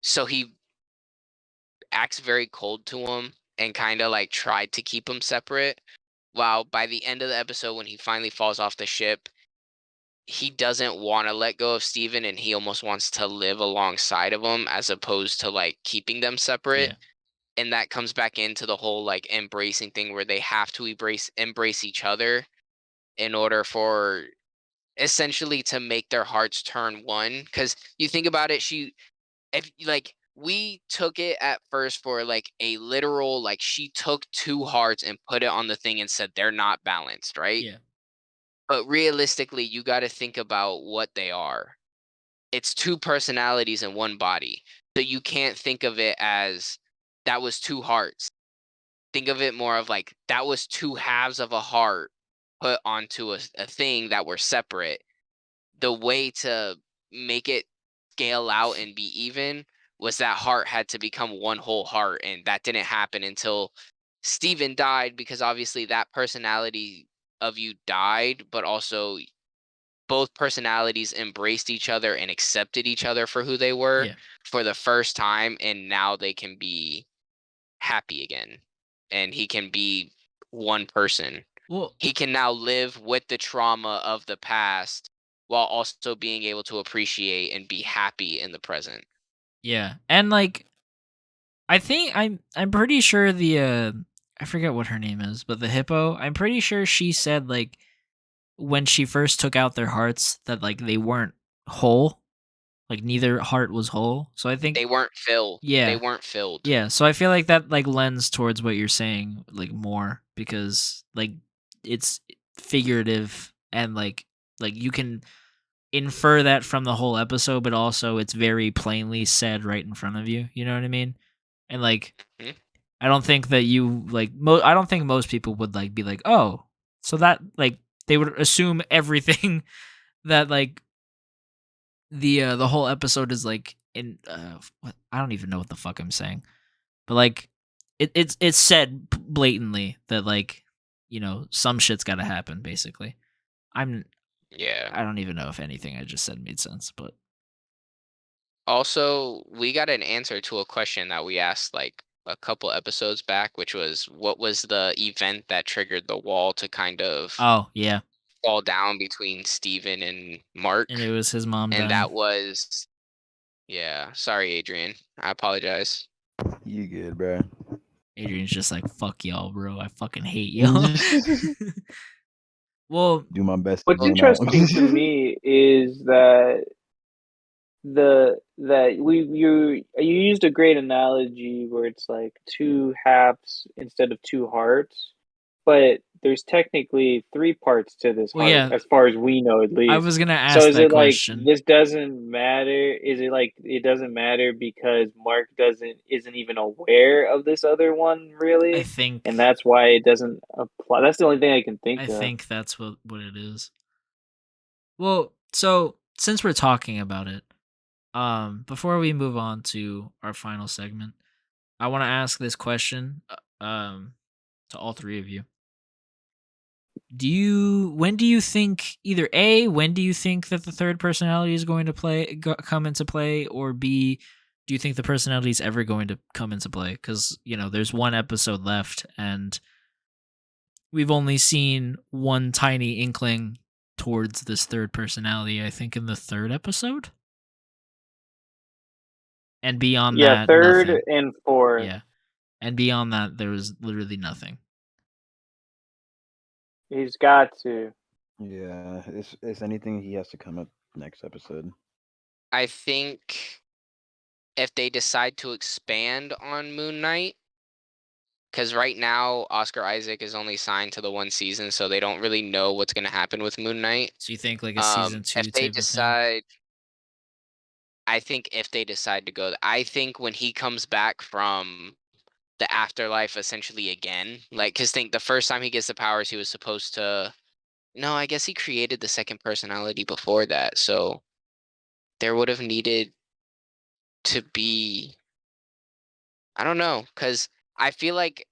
so he acts very cold to him and kind of like tried to keep him separate. While by the end of the episode, when he finally falls off the ship, he doesn't want to let go of Steven, and he almost wants to live alongside of him as opposed to like keeping them separate. Yeah. And that comes back into the whole like embracing thing where they have to embrace each other in order for essentially to make their hearts turn one. Because you think about it, if like we took it at first for like a literal, like she took two hearts and put it on the thing and said they're not balanced, right? Yeah. But realistically, you got to think about what they are. It's two personalities in one body. So you can't think of it as that was two hearts. Think of it more of like that was two halves of a heart put onto a thing that were separate. The way to make it scale out and be even was that heart had to become one whole heart, and that didn't happen until Steven died, because obviously that personality of you died, but also both personalities embraced each other and accepted each other for who they were Yeah. for the first time, and now they can be happy again, and he can be one person. Well, He can now live with the trauma of the past while also being able to appreciate and be happy in the present. Yeah. And like I think I'm pretty sure the I forget what her name is, but the hippo, I'm pretty sure she said like when she first took out their hearts that like they weren't whole, like neither heart was whole. So I think They weren't filled. They yeah. weren't filled. Yeah, so I feel like that like lends towards what you're saying like more because like it's figurative and like you can infer that from the whole episode, but also it's very plainly said right in front of you. You know what I mean? And like Mhm. I don't think that you like I don't think most people would like be like, "Oh, so that like they would assume everything that like the whole episode is like in what I don't even know what the fuck I'm saying. But like it's said blatantly that like, you know, some shit's got to happen basically. Yeah. I don't even know if anything I just said made sense, but Also, we got an answer to a question that we asked like a couple episodes back, which was what was the event that triggered the wall to kind of oh, yeah. fall down between Steven and Mark? And it was his mom And dying. that was, yeah, sorry, Adrian. I apologize. You good, bro? Adrian's just like, "Fuck y'all, bro. I fucking hate y'all." Well, Do my best. What's to zone out. interesting to me is that you used a great analogy where it's like two halves instead of two hearts, but there's technically three parts to this well, heart, yeah. as far as we know, at I least. was going to So ask is that it like question. this doesn't matter? Is it like it doesn't matter because Mark isn't even aware of this other one I really, think and that's why it doesn't apply? That's the only thing I can think I of. think that's what it is. Well, so since we're talking about it, before we move on to our final segment, I want to ask this question to all three of you. When do you think either A, when do you think that the third personality is going to come into play, or B, do you think the personality is ever going to come into play? Because, you know, there's one episode left and we've only seen one tiny inkling towards this third personality, I think in the third episode. And beyond Yeah, that, third nothing. and fourth. Yeah. And beyond that, there was literally nothing. He's got to. Yeah, it's anything he has to come up next episode. I think if they decide to expand on Moon Knight, because right now Oscar Isaac is only signed to the one season, so they don't really know what's going to happen with Moon Knight. So you think like a season 2 If they type of thing? decide, I think if they decide to go, I think when he comes back from the afterlife essentially again, like, because think the first time he gets the powers, he was supposed to. No, I guess he created the second personality before that, so there would have needed to be. I don't know, because I feel like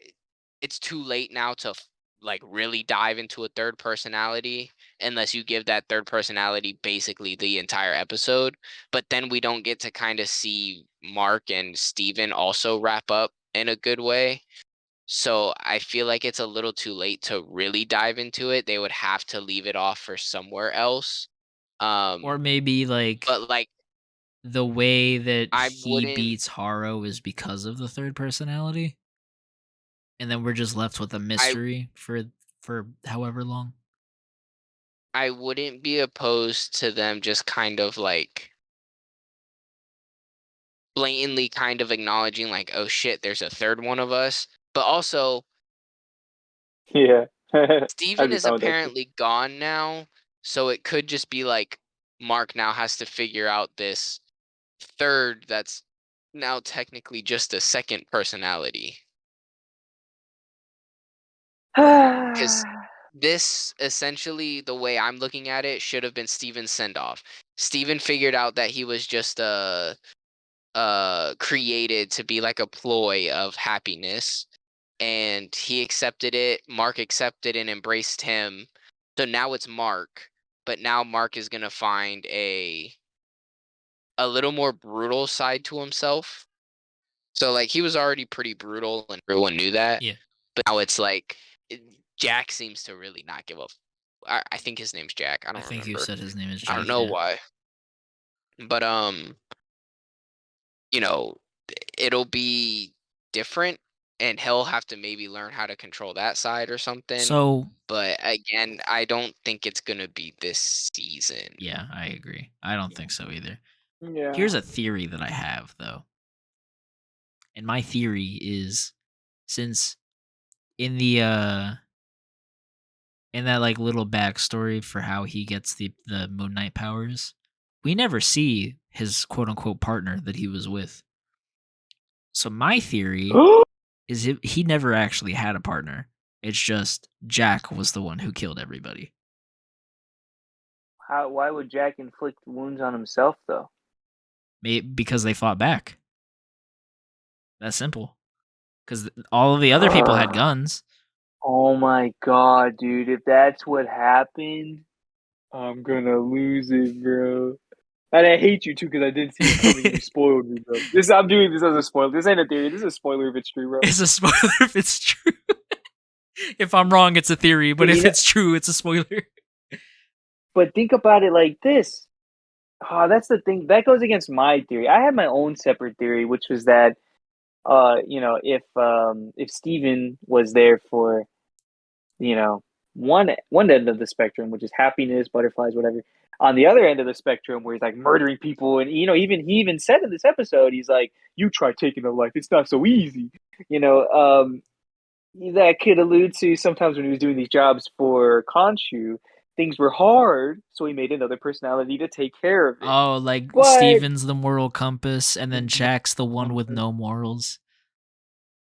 it's too late now to like really dive into a third personality unless you give that third personality basically the entire episode. But then we don't get to kind of see Mark and Steven also wrap up in a good way. So I feel like it's a little too late to really dive into it. They would have to leave it off for somewhere else. Or maybe like But like the way that I he wouldn't beats Haro is because of the third personality, and then we're just left with a mystery for however long. I wouldn't be opposed to them just kind of like blatantly kind of acknowledging like, oh shit, there's a third one of us. But also Yeah. I'd Steven be is fine with that too. apparently gone now, so it could just be like Mark now has to figure out this third that's now technically just a second personality. Because this essentially, the way I'm looking at it, should have been Steven's send off. Steven figured out that he was just created to be like a ploy of happiness, and he accepted it. Mark accepted and embraced him. So now it's Mark, but now Mark is gonna find a little more brutal side to himself. So like he was already pretty brutal and everyone knew that. Yeah. But now it's like Jack seems to really not give a I think his name's Jack. I I don't think you remember. said his name is I Jack. don't know yeah. why. But you know, it'll be different, and he'll have to maybe learn how to control that side or something. So But again, I don't think it's gonna be this season. yeah, I agree. I don't think so either. Yeah. Here's a theory that I have though. And my theory is since in the in that like little backstory for how he gets the Moon Knight powers, we never see his quote unquote partner that he was with. So my theory is he never actually had a partner. It's just Jack was the one who killed everybody. Why would Jack inflict wounds on himself though? Maybe because they fought back. That's simple. Because all of the other people had guns. Oh my god, dude! If that's what happened, I'm gonna lose it, bro. And I hate you too because I didn't see it coming. You spoiled me, bro. I'm doing this as a spoiler. This ain't a theory. This is a spoiler if it's true, bro. It's a spoiler if it's true. If I'm wrong, it's a theory. But if it's true, it's a spoiler. But think about it like this. Oh, that's the thing. That goes against my theory. I had my own separate theory, which was that, if Steven was there for, one end of the spectrum, which is happiness, butterflies, whatever. On the other end of the spectrum, where he's like murdering people, and he even said in this episode, he's like, "You try taking a life; it's not so easy." That could allude to sometimes when he was doing these jobs for Khonshu, things were hard, so he made another personality to take care of it. Oh, like But- Steven's the moral compass, and then Jack's the one with no morals.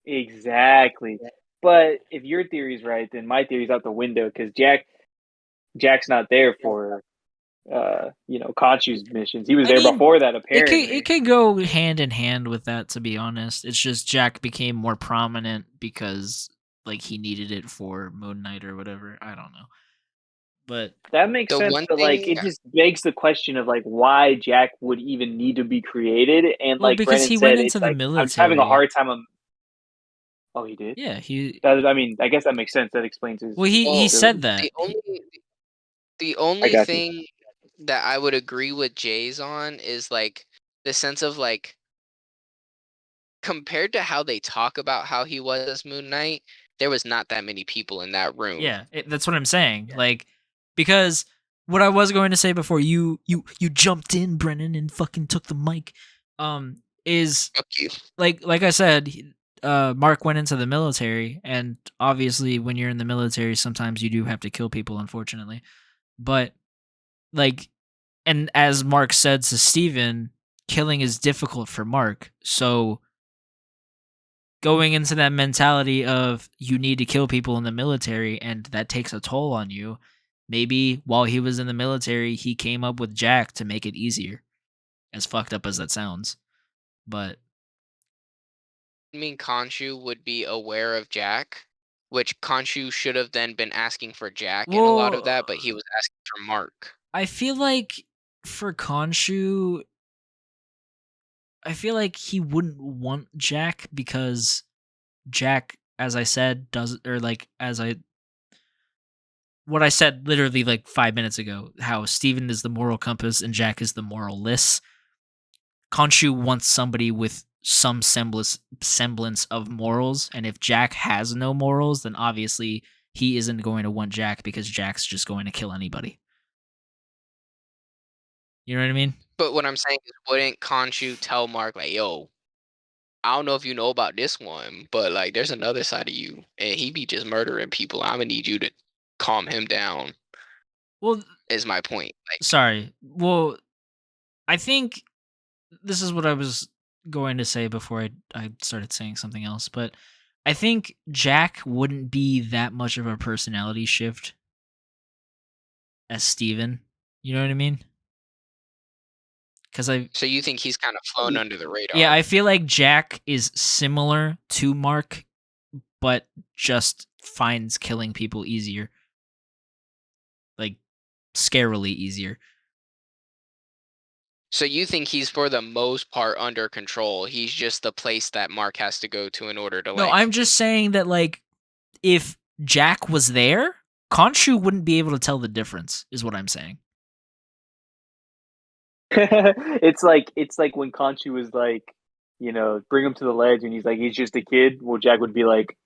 Exactly. But if your theory's right, then my theory's out the window because Jack's not there for Khonshu's missions. He was there before that, apparently. It could go hand in hand with that, to be honest. It's just Jack became more prominent because like he needed it for Moon Knight or whatever. I don't know. But that makes sense, but like it just begs the question of like why Jack would even need to be created, and well, like because Brennan he said, went into it's the like, military. I'm just having a hard time. Oh, he did? Yeah, I mean, I guess that makes sense. That explains his. Well, he said that. The only thing that I would agree with Jay's on is like the sense of like compared to how they talk about how he was as Moon Knight, there was not that many people in that room. Yeah, that's what I'm saying. Like, because what I was going to say before you jumped in, Brennan, and fucking took the mic, is Fuck you. like I said, Mark went into the military, and obviously, when you're in the military, sometimes you do have to kill people, unfortunately. But like, and as Mark said to Steven, killing is difficult for Mark, so going into that mentality of you need to kill people in the military and that takes a toll on you, maybe while he was in the military, he came up with Jack to make it easier. As fucked up as that sounds. But I mean, Khonshu would be aware of Jack, which Khonshu should have then been asking for Jack in a lot of that, but he was asking for Mark. I feel like for Khonshu, I feel like he wouldn't want Jack because Jack, as I said, what I said literally like 5 minutes ago, how Steven is the moral compass and Jack is the moralless. Khonshu wants somebody with some semblance of morals, and if Jack has no morals, then obviously he isn't going to want Jack because Jack's just going to kill anybody. You know what I mean? But what I'm saying is, wouldn't Khonshu tell Mark, like, yo, I don't know if you know about this one, but like there's another side of you, and he be just murdering people. I'm gonna need you to calm him down. Well, is my point. Like, sorry. Well, I think this is what I was going to say before I started saying something else, but I think Jack wouldn't be that much of a personality shift as Steven. You know what I mean? So you think he's kind of flown under the radar? Yeah, I feel like Jack is similar to Mark, but just finds killing people easier. Like, scarily easier. So you think he's for the most part under control. He's just the place that Mark has to go to in order to No, I'm just saying that, like, if Jack was there, Khonshu wouldn't be able to tell the difference, is what I'm saying. It's like when Khonshu was like, bring him to the ledge, and he's like, he's just a kid. Well, Jack would be like,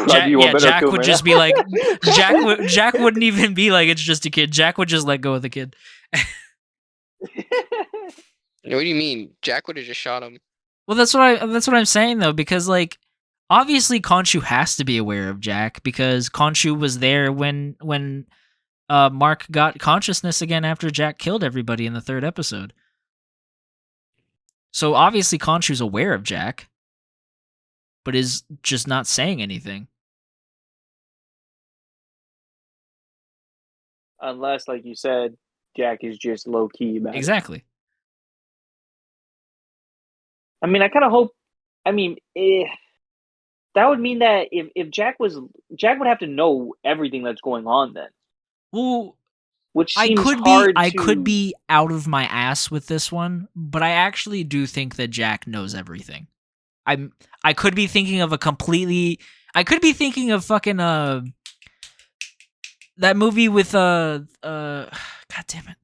Jack would just be like, Jack Jack wouldn't even be like, it's just a kid. Jack would just let go of the kid. What do you mean? Jack would have just shot him. Well, that's what I'm saying though, because like obviously Khonshu has to be aware of Jack because Khonshu was there when Mark got consciousness again after Jack killed everybody in the 3rd episode. So obviously Khonshu's aware of Jack, but is just not saying anything. Unless, like you said, Jack is just low key about it. Exactly. I mean, I kind of hope. I mean, that would mean that if Jack would have to know everything that's going on then. Well, which I seems could hard be I to... could be out of my ass with this one, but I actually do think that Jack knows everything. I could be thinking of I could be thinking of fucking that movie with god damn it.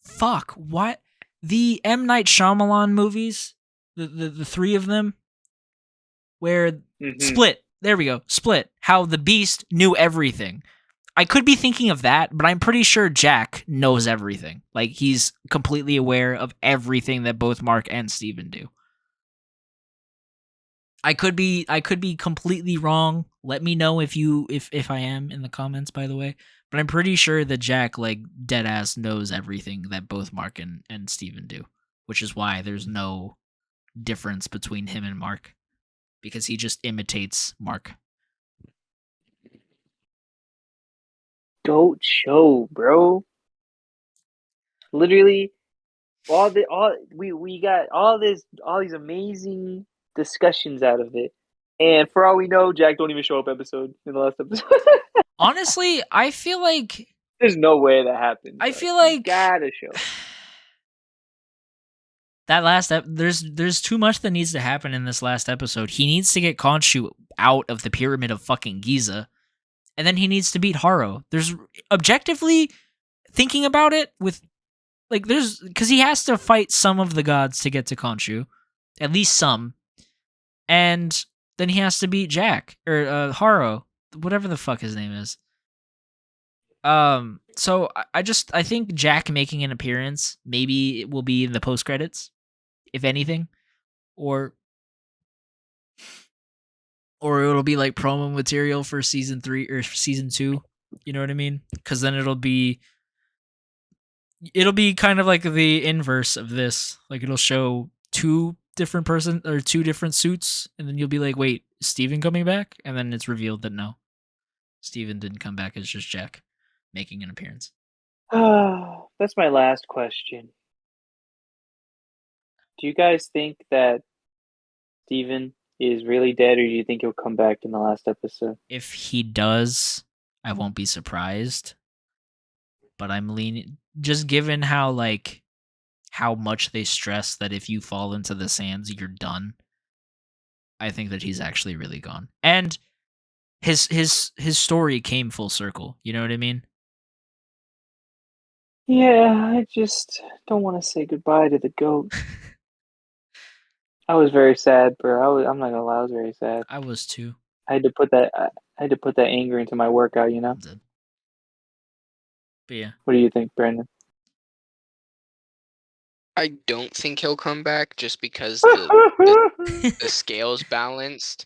Fuck, what? The M. Night Shyamalan movies, the 3 of them, where Split. There we go. Split. How the Beast knew everything. I could be thinking of that, but I'm pretty sure Jack knows everything. Like, he's completely aware of everything that both Mark and Steven do. I could be completely wrong. Let me know if I am in the comments, by the way. But I'm pretty sure that Jack, like, deadass knows everything that both Mark and Steven do. Which is why there's no difference between him and Mark. Because he just imitates Mark. Goat show, bro. Literally, we got all these amazing discussions out of it, and for all we know, Jack don't even show up in the last episode. Honestly, I feel like there's no way that happened. I feel like gotta show that last there's too much that needs to happen in this last episode. He needs to get Khonshu out of the pyramid of fucking Giza. And then he needs to beat Haro. There's objectively thinking about it with because he has to fight some of the gods to get to Khonshu, at least some, and then he has to beat Jack or Haro, whatever the fuck his name is. So I think Jack making an appearance, maybe it will be in the post credits, if anything, or it'll be like promo material for season 3 or season 2. You know what I mean? Because then it'll be kind of like the inverse of this. Like, it'll show 2 different suits, and then you'll be like, wait, is Steven coming back? And then it's revealed that no, Steven didn't come back. It's just Jack making an appearance. That's my last question. Do you guys think that Steven is really dead, or do you think he'll come back in the last episode? If he does, I won't be surprised. But I'm leaning, just given how much they stress that if you fall into the sands, you're done. I think that he's actually really gone. And his story came full circle. You know what I mean? Yeah, I just don't want to say goodbye to the goat. I was very sad, bro. I'm not gonna lie, I was very sad. I was too. I had to put that anger into my workout, you know. But yeah. What do you think, Brandon? I don't think he'll come back just because the scale's balanced.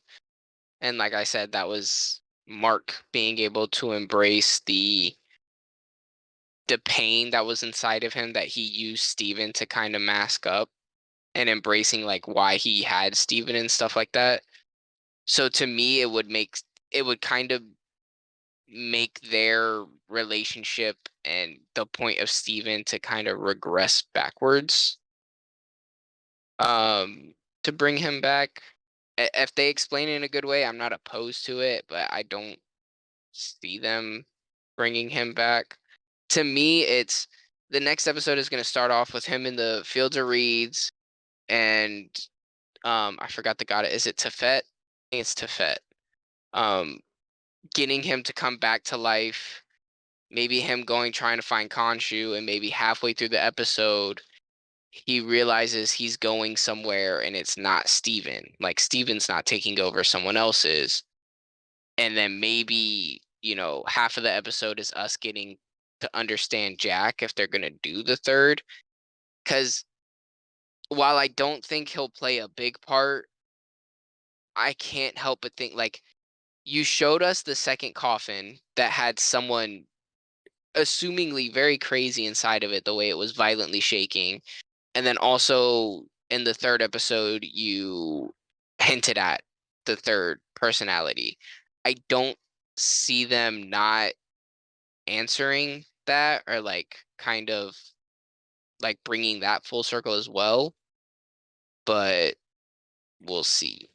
And like I said, that was Mark being able to embrace the pain that was inside of him that he used Steven to kind of mask up, and embracing like why he had Steven and stuff like that. So to me, it would kind of make their relationship and the point of Steven to kind of regress backwards. To bring him back. If they explain it in a good way, I'm not opposed to it, but I don't see them bringing him back. To me, it's the next episode is going to start off with him in the Fields of Reeds, and I forgot the god. Is it Tefet? I think it's Tefet. getting him to come back to life, maybe him trying to find Khonshu, and maybe halfway through the episode he realizes he's going somewhere and it's not Steven. Like Steven's not taking over, someone else is. And then maybe, half of the episode is us getting to understand Jack if they're going to do the third. Because while I don't think he'll play a big part, I can't help but think, like, you showed us the second coffin that had someone assumingly very crazy inside of it, the way it was violently shaking. And then also in the third episode, you hinted at the third personality. I don't see them not answering that, or like kind of like bringing that full circle as well, but we'll see.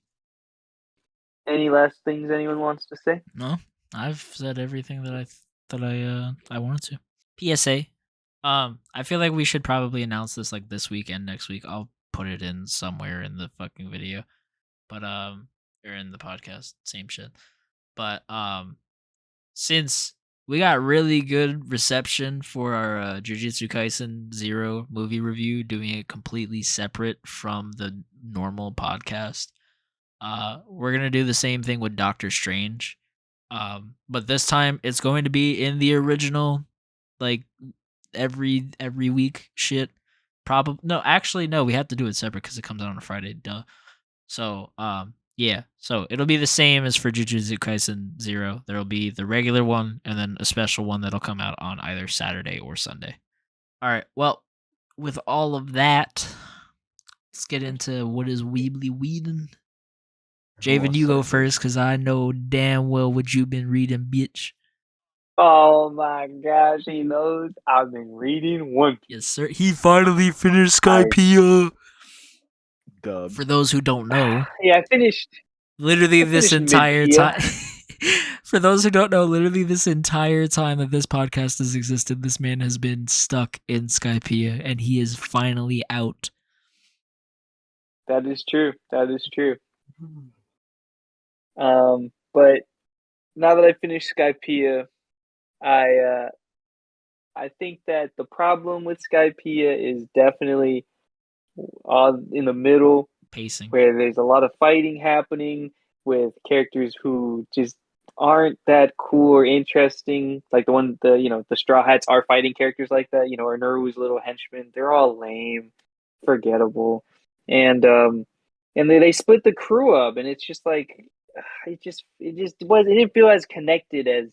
Any last things anyone wants to say? No, I've said everything that I wanted to. PSA. I feel like we should probably announce this like this week and next week. I'll put it in somewhere in the fucking video, but or in the podcast, same shit. But since we got really good reception for our Jujutsu Kaisen 0 movie review, doing it completely separate from the normal podcast, we're gonna do the same thing with Doctor Strange. But this time it's going to be in the original, like every week shit. Probably no, actually no, we have to do it separate because it comes out on a Friday. Duh. So yeah, so it'll be the same as for Jujutsu Kaisen 0. There'll be the regular one and then a special one that'll come out on either Saturday or Sunday. All right. Well, with all of that, let's get into what is Weebly Weedin'. Javen, you go first, because I know damn well what you've been reading, bitch. Oh my gosh, he knows. I've been reading One Piece. Yes, sir. He finally finished Skypiea. Dubbed. For those who don't know, Yeah, I finished. literally this entire time. mid-Piea. For those who don't know, literally this entire time that this podcast has existed, this man has been stuck in Skypiea, and he is finally out. That is true. That is true. But now that I finished Skypiea, I think that the problem with Skypiea is definitely in the middle, Pacing. where there's a lot of fighting happening with characters who just aren't that cool or interesting. Like the Straw Hats are fighting characters like that, or Naru's little henchmen. They're all lame, forgettable, and they split the crew up, and it's just like it didn't feel as connected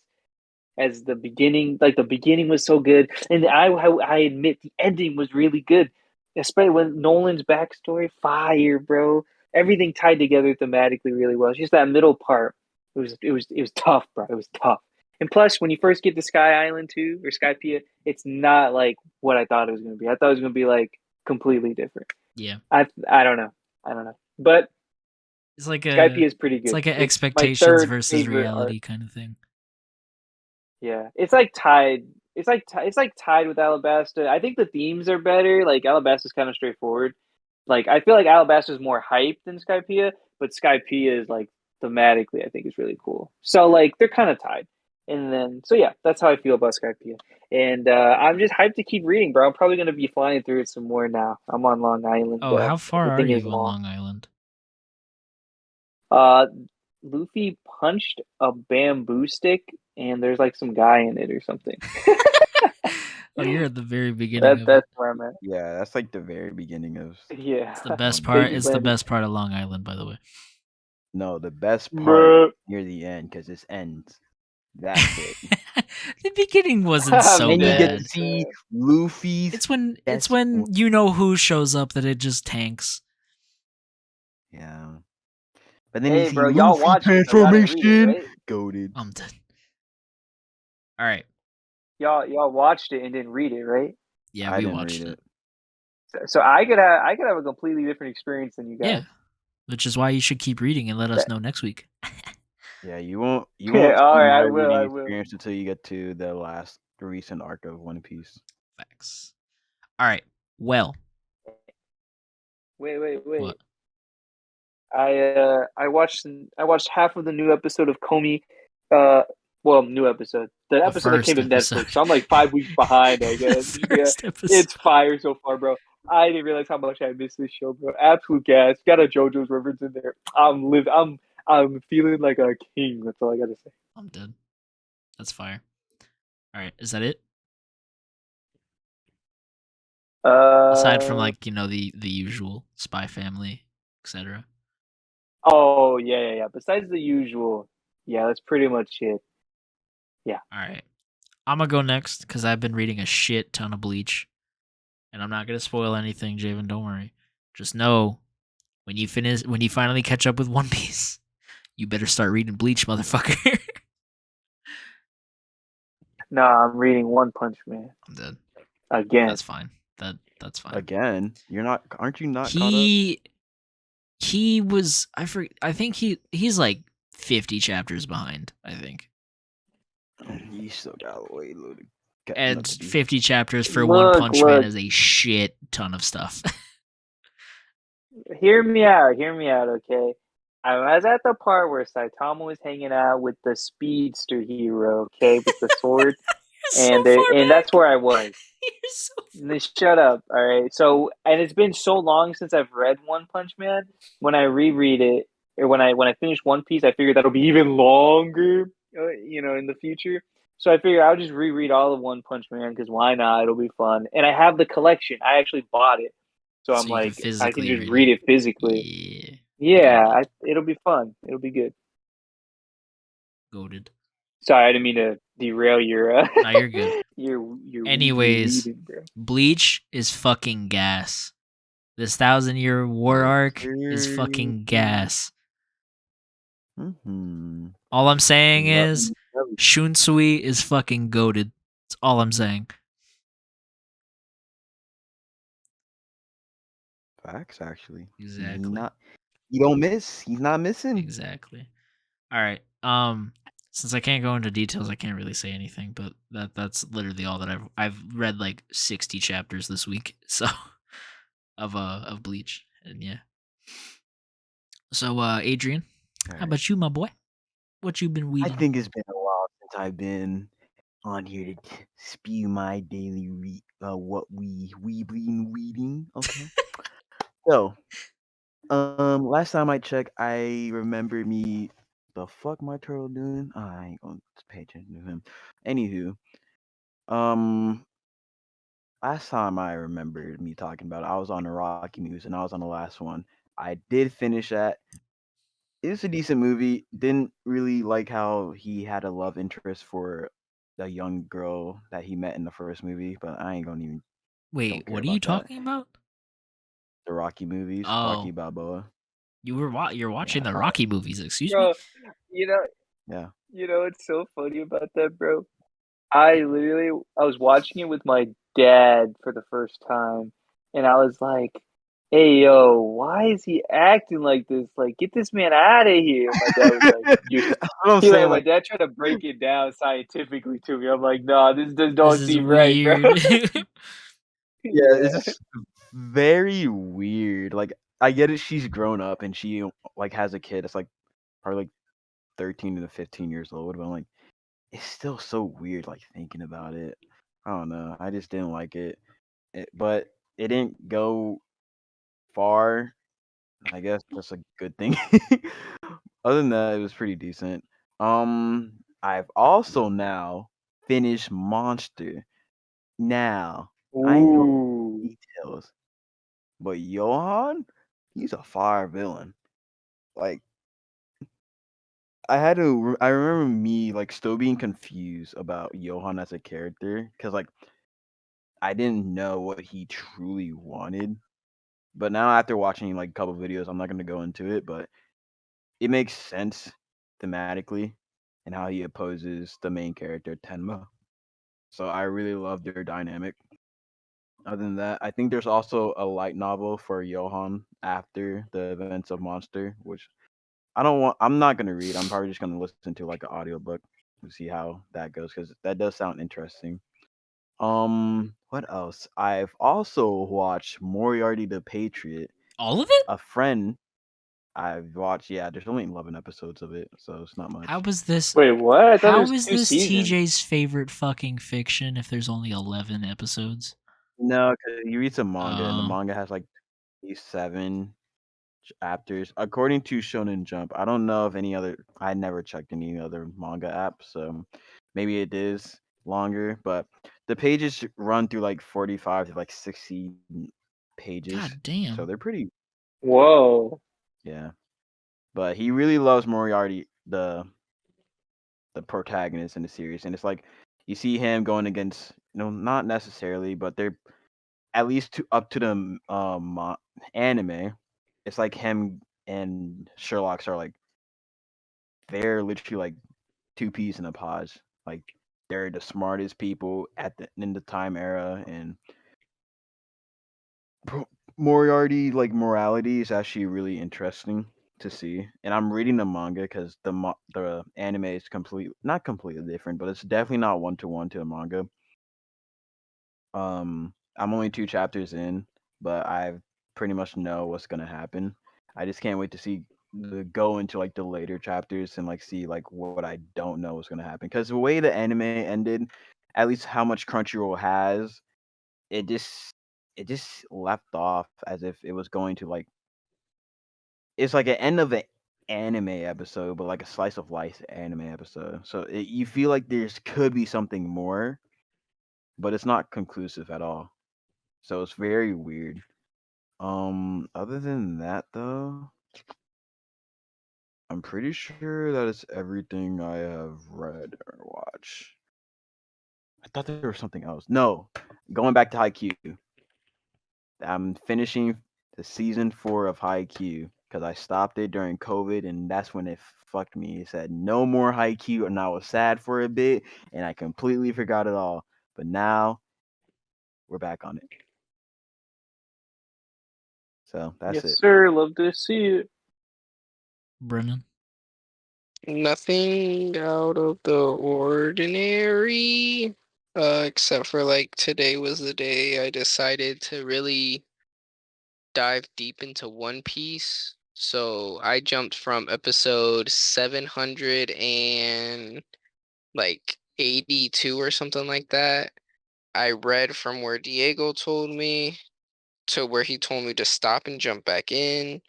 as the beginning. Like the beginning was so good, and I admit the ending was really good, especially when Nolan's backstory, fire, bro. Everything tied together thematically really well. It's just that middle part. It was tough, bro. It was tough. And plus, when you first get to Sky Island 2 or Skypiea, it's not like what I thought it was going to be. I thought it was going to be like completely different. Yeah. I don't know. But it's like Skypiea is pretty good. It's like an expectations versus reality kind of thing. Yeah, it's like tied. It's like tied with Alabasta. I think the themes are better. Like Alabasta's kind of straightforward. Like I feel like Alabasta's more hype than Skypiea, but Skypiea is like thematically, I think, is really cool. So like they're kind of tied. And then so yeah, that's how I feel about Skypiea. And I'm just hyped to keep reading, bro. I'm probably gonna be flying through it some more now. I'm on Long Island. Oh, how far are you on Long Island? Luffy punched a bamboo stick, and there's like some guy in it or something. Oh, you're at the very beginning. That's where I'm at. Yeah, that's like the very beginning of. Yeah, it's the best part. It's the best part of Long Island, by the way. No, the best part near the end, because it ends. That's it. The beginning wasn't so and bad. You get to see Luffy's. It's when you know who shows up that it just tanks. Yeah. But then hey, you see bro, Luffy y'all watch transformation. It, right? Goated. I'm dead. All right. Y'all watched it and didn't read it, right? Yeah, we watched it. So I could have a completely different experience than you guys. Yeah, which is why you should keep reading and let us know next week. Yeah, you won't. All right, I will. Experience until you get to the recent arc of One Piece. Facts. All right. Well. Wait. What? I watched half of the new episode of Komi Well, new episode. The episode that came first to episode. Netflix. So I'm like 5 weeks behind, I guess. The Yeah, first episode. it's fire so far, bro. I didn't realize how much I missed this show, bro. Absolute gas. Got a JoJo's reference in there. I'm feeling like a king. That's all I gotta say. I'm dead. That's fire. All right, is that it? Aside from like the usual Spy Family, etc. Oh yeah. Besides the usual, yeah, that's pretty much it. All right, I'm gonna go next because I've been reading a shit ton of Bleach, and I'm not gonna spoil anything, Javen. Don't worry. Just know when you finally catch up with One Piece, you better start reading Bleach, motherfucker. Nah, I'm reading One Punch Man I'm dead. again. That's fine. That's fine. Again, aren't you not caught up? He was I think he's like 50 chapters behind, I think. You still got a way loaded. And 50 chapters for One Punch Man is a shit ton of stuff. Hear me out, okay? I was at the part where Saitama was hanging out with the speedster hero, okay, with the sword, and that's where I was. You're so shut up, all right? So, and it's been so long since I've read One Punch Man. When I reread it, or when I finish One Piece, I figured that'll be even longer, in the future. So I figured I'll just reread all of One Punch Man because why not? It'll be fun. And I have the collection. I actually bought it. So I'm like, I can just read it physically. Yeah, it'll be fun. It'll be good. Goated. Sorry, I didn't mean to derail your. No, you're good. your Anyways, reading, bro. Bleach is fucking gas. This 1,000-year war arc is fucking gas. Mm-hmm. All I'm saying is Shunsui is fucking goated. That's all I'm saying. Facts, actually. Exactly. You don't miss. He's not missing. Exactly. All right. Since I can't go into details, I can't really say anything. But that's literally all that I've read like 60 chapters this week. So of Bleach, and yeah. So Adrian, how about you, my boy? What you been reading? I think it's been a while since I've been on here to spew my daily Weebly reading. Okay. So, last time I checked, I remember me. The fuck my turtle doing? I ain't gonna pay attention to him. Anywho, last time I remembered me talking about it, I was on the Rocky News and I was on the last one. I did finish that. It's a decent movie. Didn't really like how he had a love interest for the young girl that he met in the first movie, but I ain't gonna even. Wait, what are you talking about? The Rocky movies, Rocky Balboa. You're watching the Rocky movies, excuse me? Yeah. You know what's so funny about that, bro? I was watching it with my dad for the first time, and I was like, hey, yo, why is he acting like this? Like, get this man out of here. My dad was like, my dad tried to break it down scientifically to me. I'm like, no, this don't seem right, bro. Yeah, it's just very weird. Like, I get it, she's grown up and she like has a kid. It's like probably like 13 to 15 years old, but I'm like, it's still so weird. Like thinking about it, I don't know. I just didn't like it, but it didn't go far. I guess that's a good thing. Other than that, it was pretty decent. I've also now finished Monster. Now, I ain't know details, but Johan, he's a fire villain. Like, I remember me like still being confused about Johan as a character because like I didn't know what he truly wanted. But now after watching like a couple videos, I'm not gonna go into it, but it makes sense thematically and how he opposes the main character Tenma. So I really love their dynamic. Other than that, I think there's also a light novel for Johan after the events of Monster, which I'm not gonna read. I'm probably just gonna listen to like an audiobook to see how that goes because that does sound interesting. What else? I've also watched Moriarty the Patriot. All of it? A friend. I've watched. Yeah, there's only 11 episodes of it, so it's not much. How is this? Wait, what? I thought there How was is 2 this seasons. TJ's favorite fucking fiction if there's only 11 episodes? No, because you read some manga, and the Oh. manga has like 7 chapters. According to Shonen Jump, I don't know if any other. I never checked any other manga app, so maybe it is longer. But the pages run through like 45 to like 60 pages, God damn. so they're pretty. Whoa. Yeah, but he really loves Moriarty, the protagonist in the series, and it's like you see him going against, not necessarily, but they're at least up to the anime. It's like him and Sherlock's are like they're literally like two peas in a pod. Like they're the smartest people in the time era, and Moriarty like morality is actually really interesting to see. And I'm reading the manga because the anime is not completely different, but it's definitely not 1-to-1 to the manga. I'm only 2 chapters in, but I pretty much know what's gonna happen. I just can't wait to see the go into like the later chapters and like see like what I don't know is gonna happen. Because the way the anime ended, at least how much Crunchyroll has, it just left off as if it was going to like it's like an end of an anime episode, but like a slice of life anime episode. So you feel like there's could be something more, but it's not conclusive at all. So it's very weird. Other than that though, I'm pretty sure that is everything I have read or watched. I thought there was something else. No, going back to Haikyuu. I'm finishing the season 4 of Haikyuu because I stopped it during COVID, and that's when it fucked me. It said no more Haikyuu, and I was sad for a bit, and I completely forgot it all. But now we're back on it. So that's Yes, it. sir. Love to see it. Brennan. Nothing out of the ordinary. Except for like today was the day I decided to really dive deep into One Piece. So I jumped from episode 700 and like 82 or something like that. I read from where Diego told me to where he told me to stop and jump back in.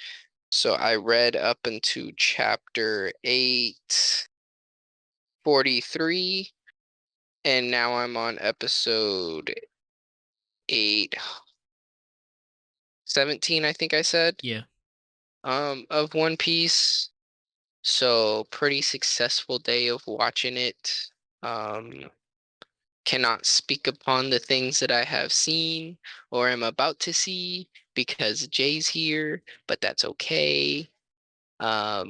So I read up into chapter 843, and now I'm on episode 817, I think I said. Yeah. Of One Piece. So pretty successful day of watching it. Cannot speak upon the things that I have seen or am about to see because Jay's here, but that's okay. But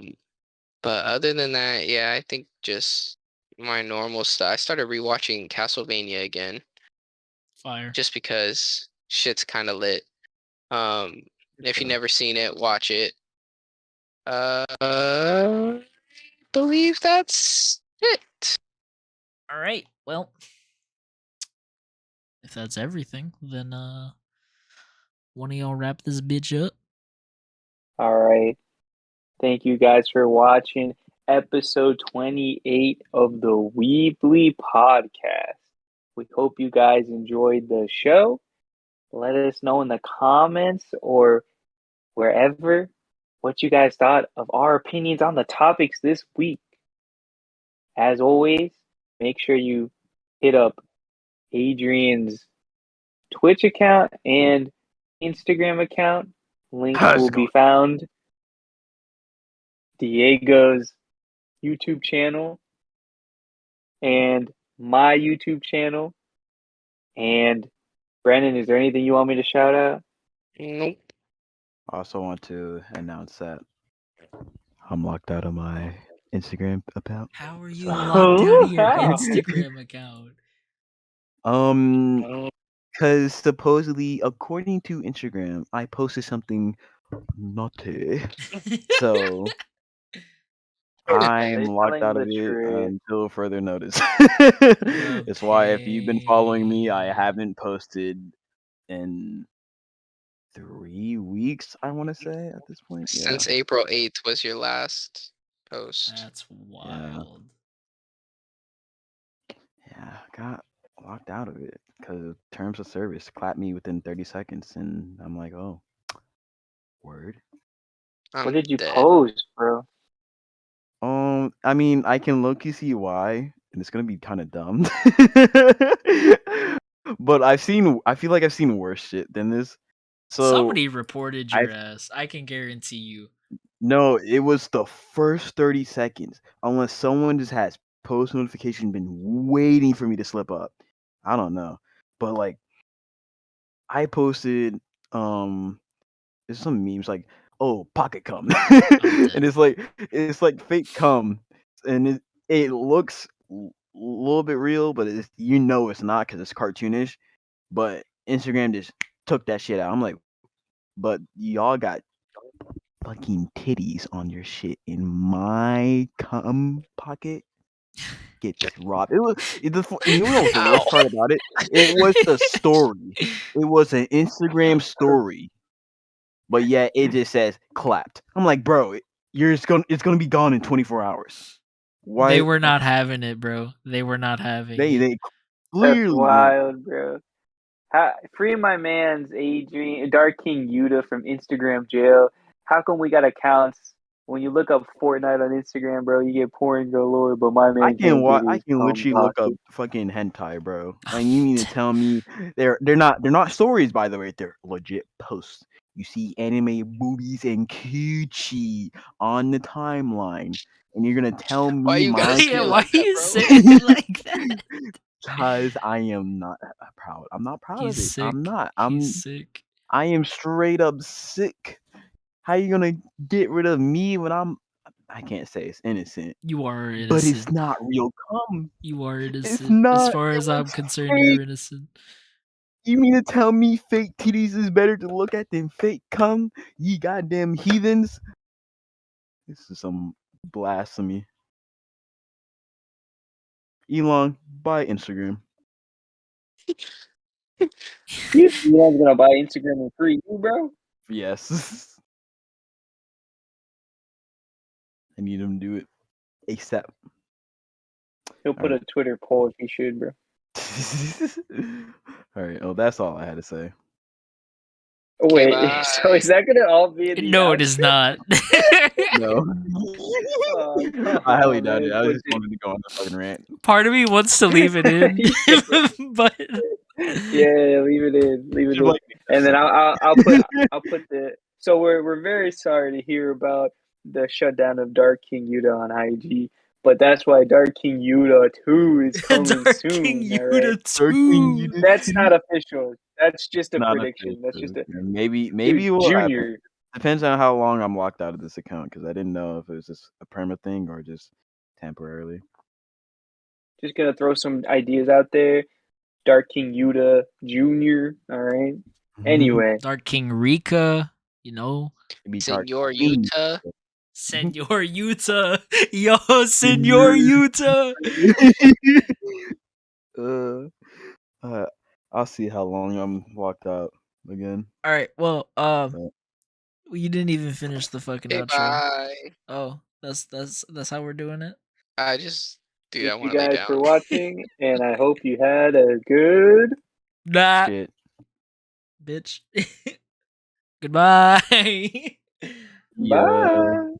other than that, yeah, I think just my normal stuff. I started rewatching Castlevania again Fire. just because shit's kind of lit. If you never seen it, watch it. Believe that's it. All right. Well, if that's everything, then one of y'all wrap this bitch up. All right. Thank you guys for watching episode 28 of the Weebly podcast. We hope you guys enjoyed the show. Let us know in the comments or wherever what you guys thought of our opinions on the topics this week. As always, make sure you hit up Adrian's Twitch account and Instagram account. Links will be found. Diego's YouTube channel and my YouTube channel. And Brandon, is there anything you want me to shout out? Nope. I also want to announce that I'm locked out of my Instagram account. How are you So- locked out of your How? Instagram account? Because supposedly, according to Instagram, I posted something naughty. So I'm locked telling out of the it truth. until further notice. It's why if you've been following me, I haven't posted in 3 weeks, I want to say, at this point. Yeah. Since April 8th was your last post. That's wild. Yeah, got locked out of it because terms of service clapped me within 30 seconds, and I'm like, oh, word. I'm What did you dead. post, bro? I mean, I can low-key see why, and it's gonna be kind of dumb. But I feel like I've seen worse shit than this. So Somebody reported your I've ass. I can guarantee you. no, it was the first 30 seconds. Unless someone just has post notification been waiting for me to slip up. I don't know. But like I posted there's some memes like, oh, pocket cum. dead. And it's like fake cum. And it looks a little bit real, but it's it's not because it's cartoonish. But Instagram just took that shit out. I'm like, but y'all got fucking titties on your shit in my cum pocket. Get dropped. It was you know what the worst Ow. part about it? It was the story. It was an Instagram story. But yeah, it just says clapped. I'm like, bro, it's gonna be gone in 24 hours. Why They were not having it, bro. They were not having it. they That's clearly weren't. wild, bro. Free my man's Adrian Dark King Yuta from Instagram jail. How come we got accounts? When you look up Fortnite on Instagram, bro, you get porn galore, but my man can't get I his can literally look up fucking hentai, bro. And you mean to tell me they're not stories, by the way, they're legit posts. You see anime boobies and coochie on the timeline, and you're gonna tell Why me you gotta my say it Yeah, why like that, you bro? say it like that? because I am not proud. I'm not proud He's of it. sick. I'm not. He's sick. I am straight up sick. How you gonna get rid of me when I can't say it's innocent, You are innocent. but it's not real cum. You are It's innocent. not. As far as I'm concerned, you're innocent. You mean to tell me fake titties is better to look at than fake cum? Ye goddamn heathens! This is some blasphemy. Elon, buy Instagram. Elon's gonna buy Instagram and free you, bro. Yes. I need him to do it ASAP. He'll put a Twitter poll if he should, bro. Alright, oh, that's all I had to say. Oh, wait, bye. so is that gonna all be in the No, it is not. No. Oh, I highly come doubt on, it. man. I just wanted to go on the fucking rant. Part of me wants to leave it in, but Yeah, leave it in, leave it Should in, like and then second. I'll put the. So we're very sorry to hear about the shutdown of Dark King Yuta on IG, but that's why Dark King Yuta 2 is coming Dark soon. King All right? Yuta Dark King 2. Yuta That's 2? not official. That's just a Not prediction. That's just a maybe dude, it will happen. Junior. Depends on how long I'm locked out of this account because I didn't know if it was just a perma thing or just temporarily. Just gonna throw some ideas out there. Dark King Yuta Junior. All right. Anyway, Dark King Rika, you know. Maybe Dark Senor Queen. Yuta. Senor Yuta. Yo, Senor Yuta. I'll see how long I'm locked out again. All right. Well, you didn't even finish the fucking Okay, outro. bye. Oh, that's how we're doing it. Dude, I thank you want to lay guys down. for watching, and I hope you had a good. Nah, Shit. bitch. Goodbye. Yeah. Bye.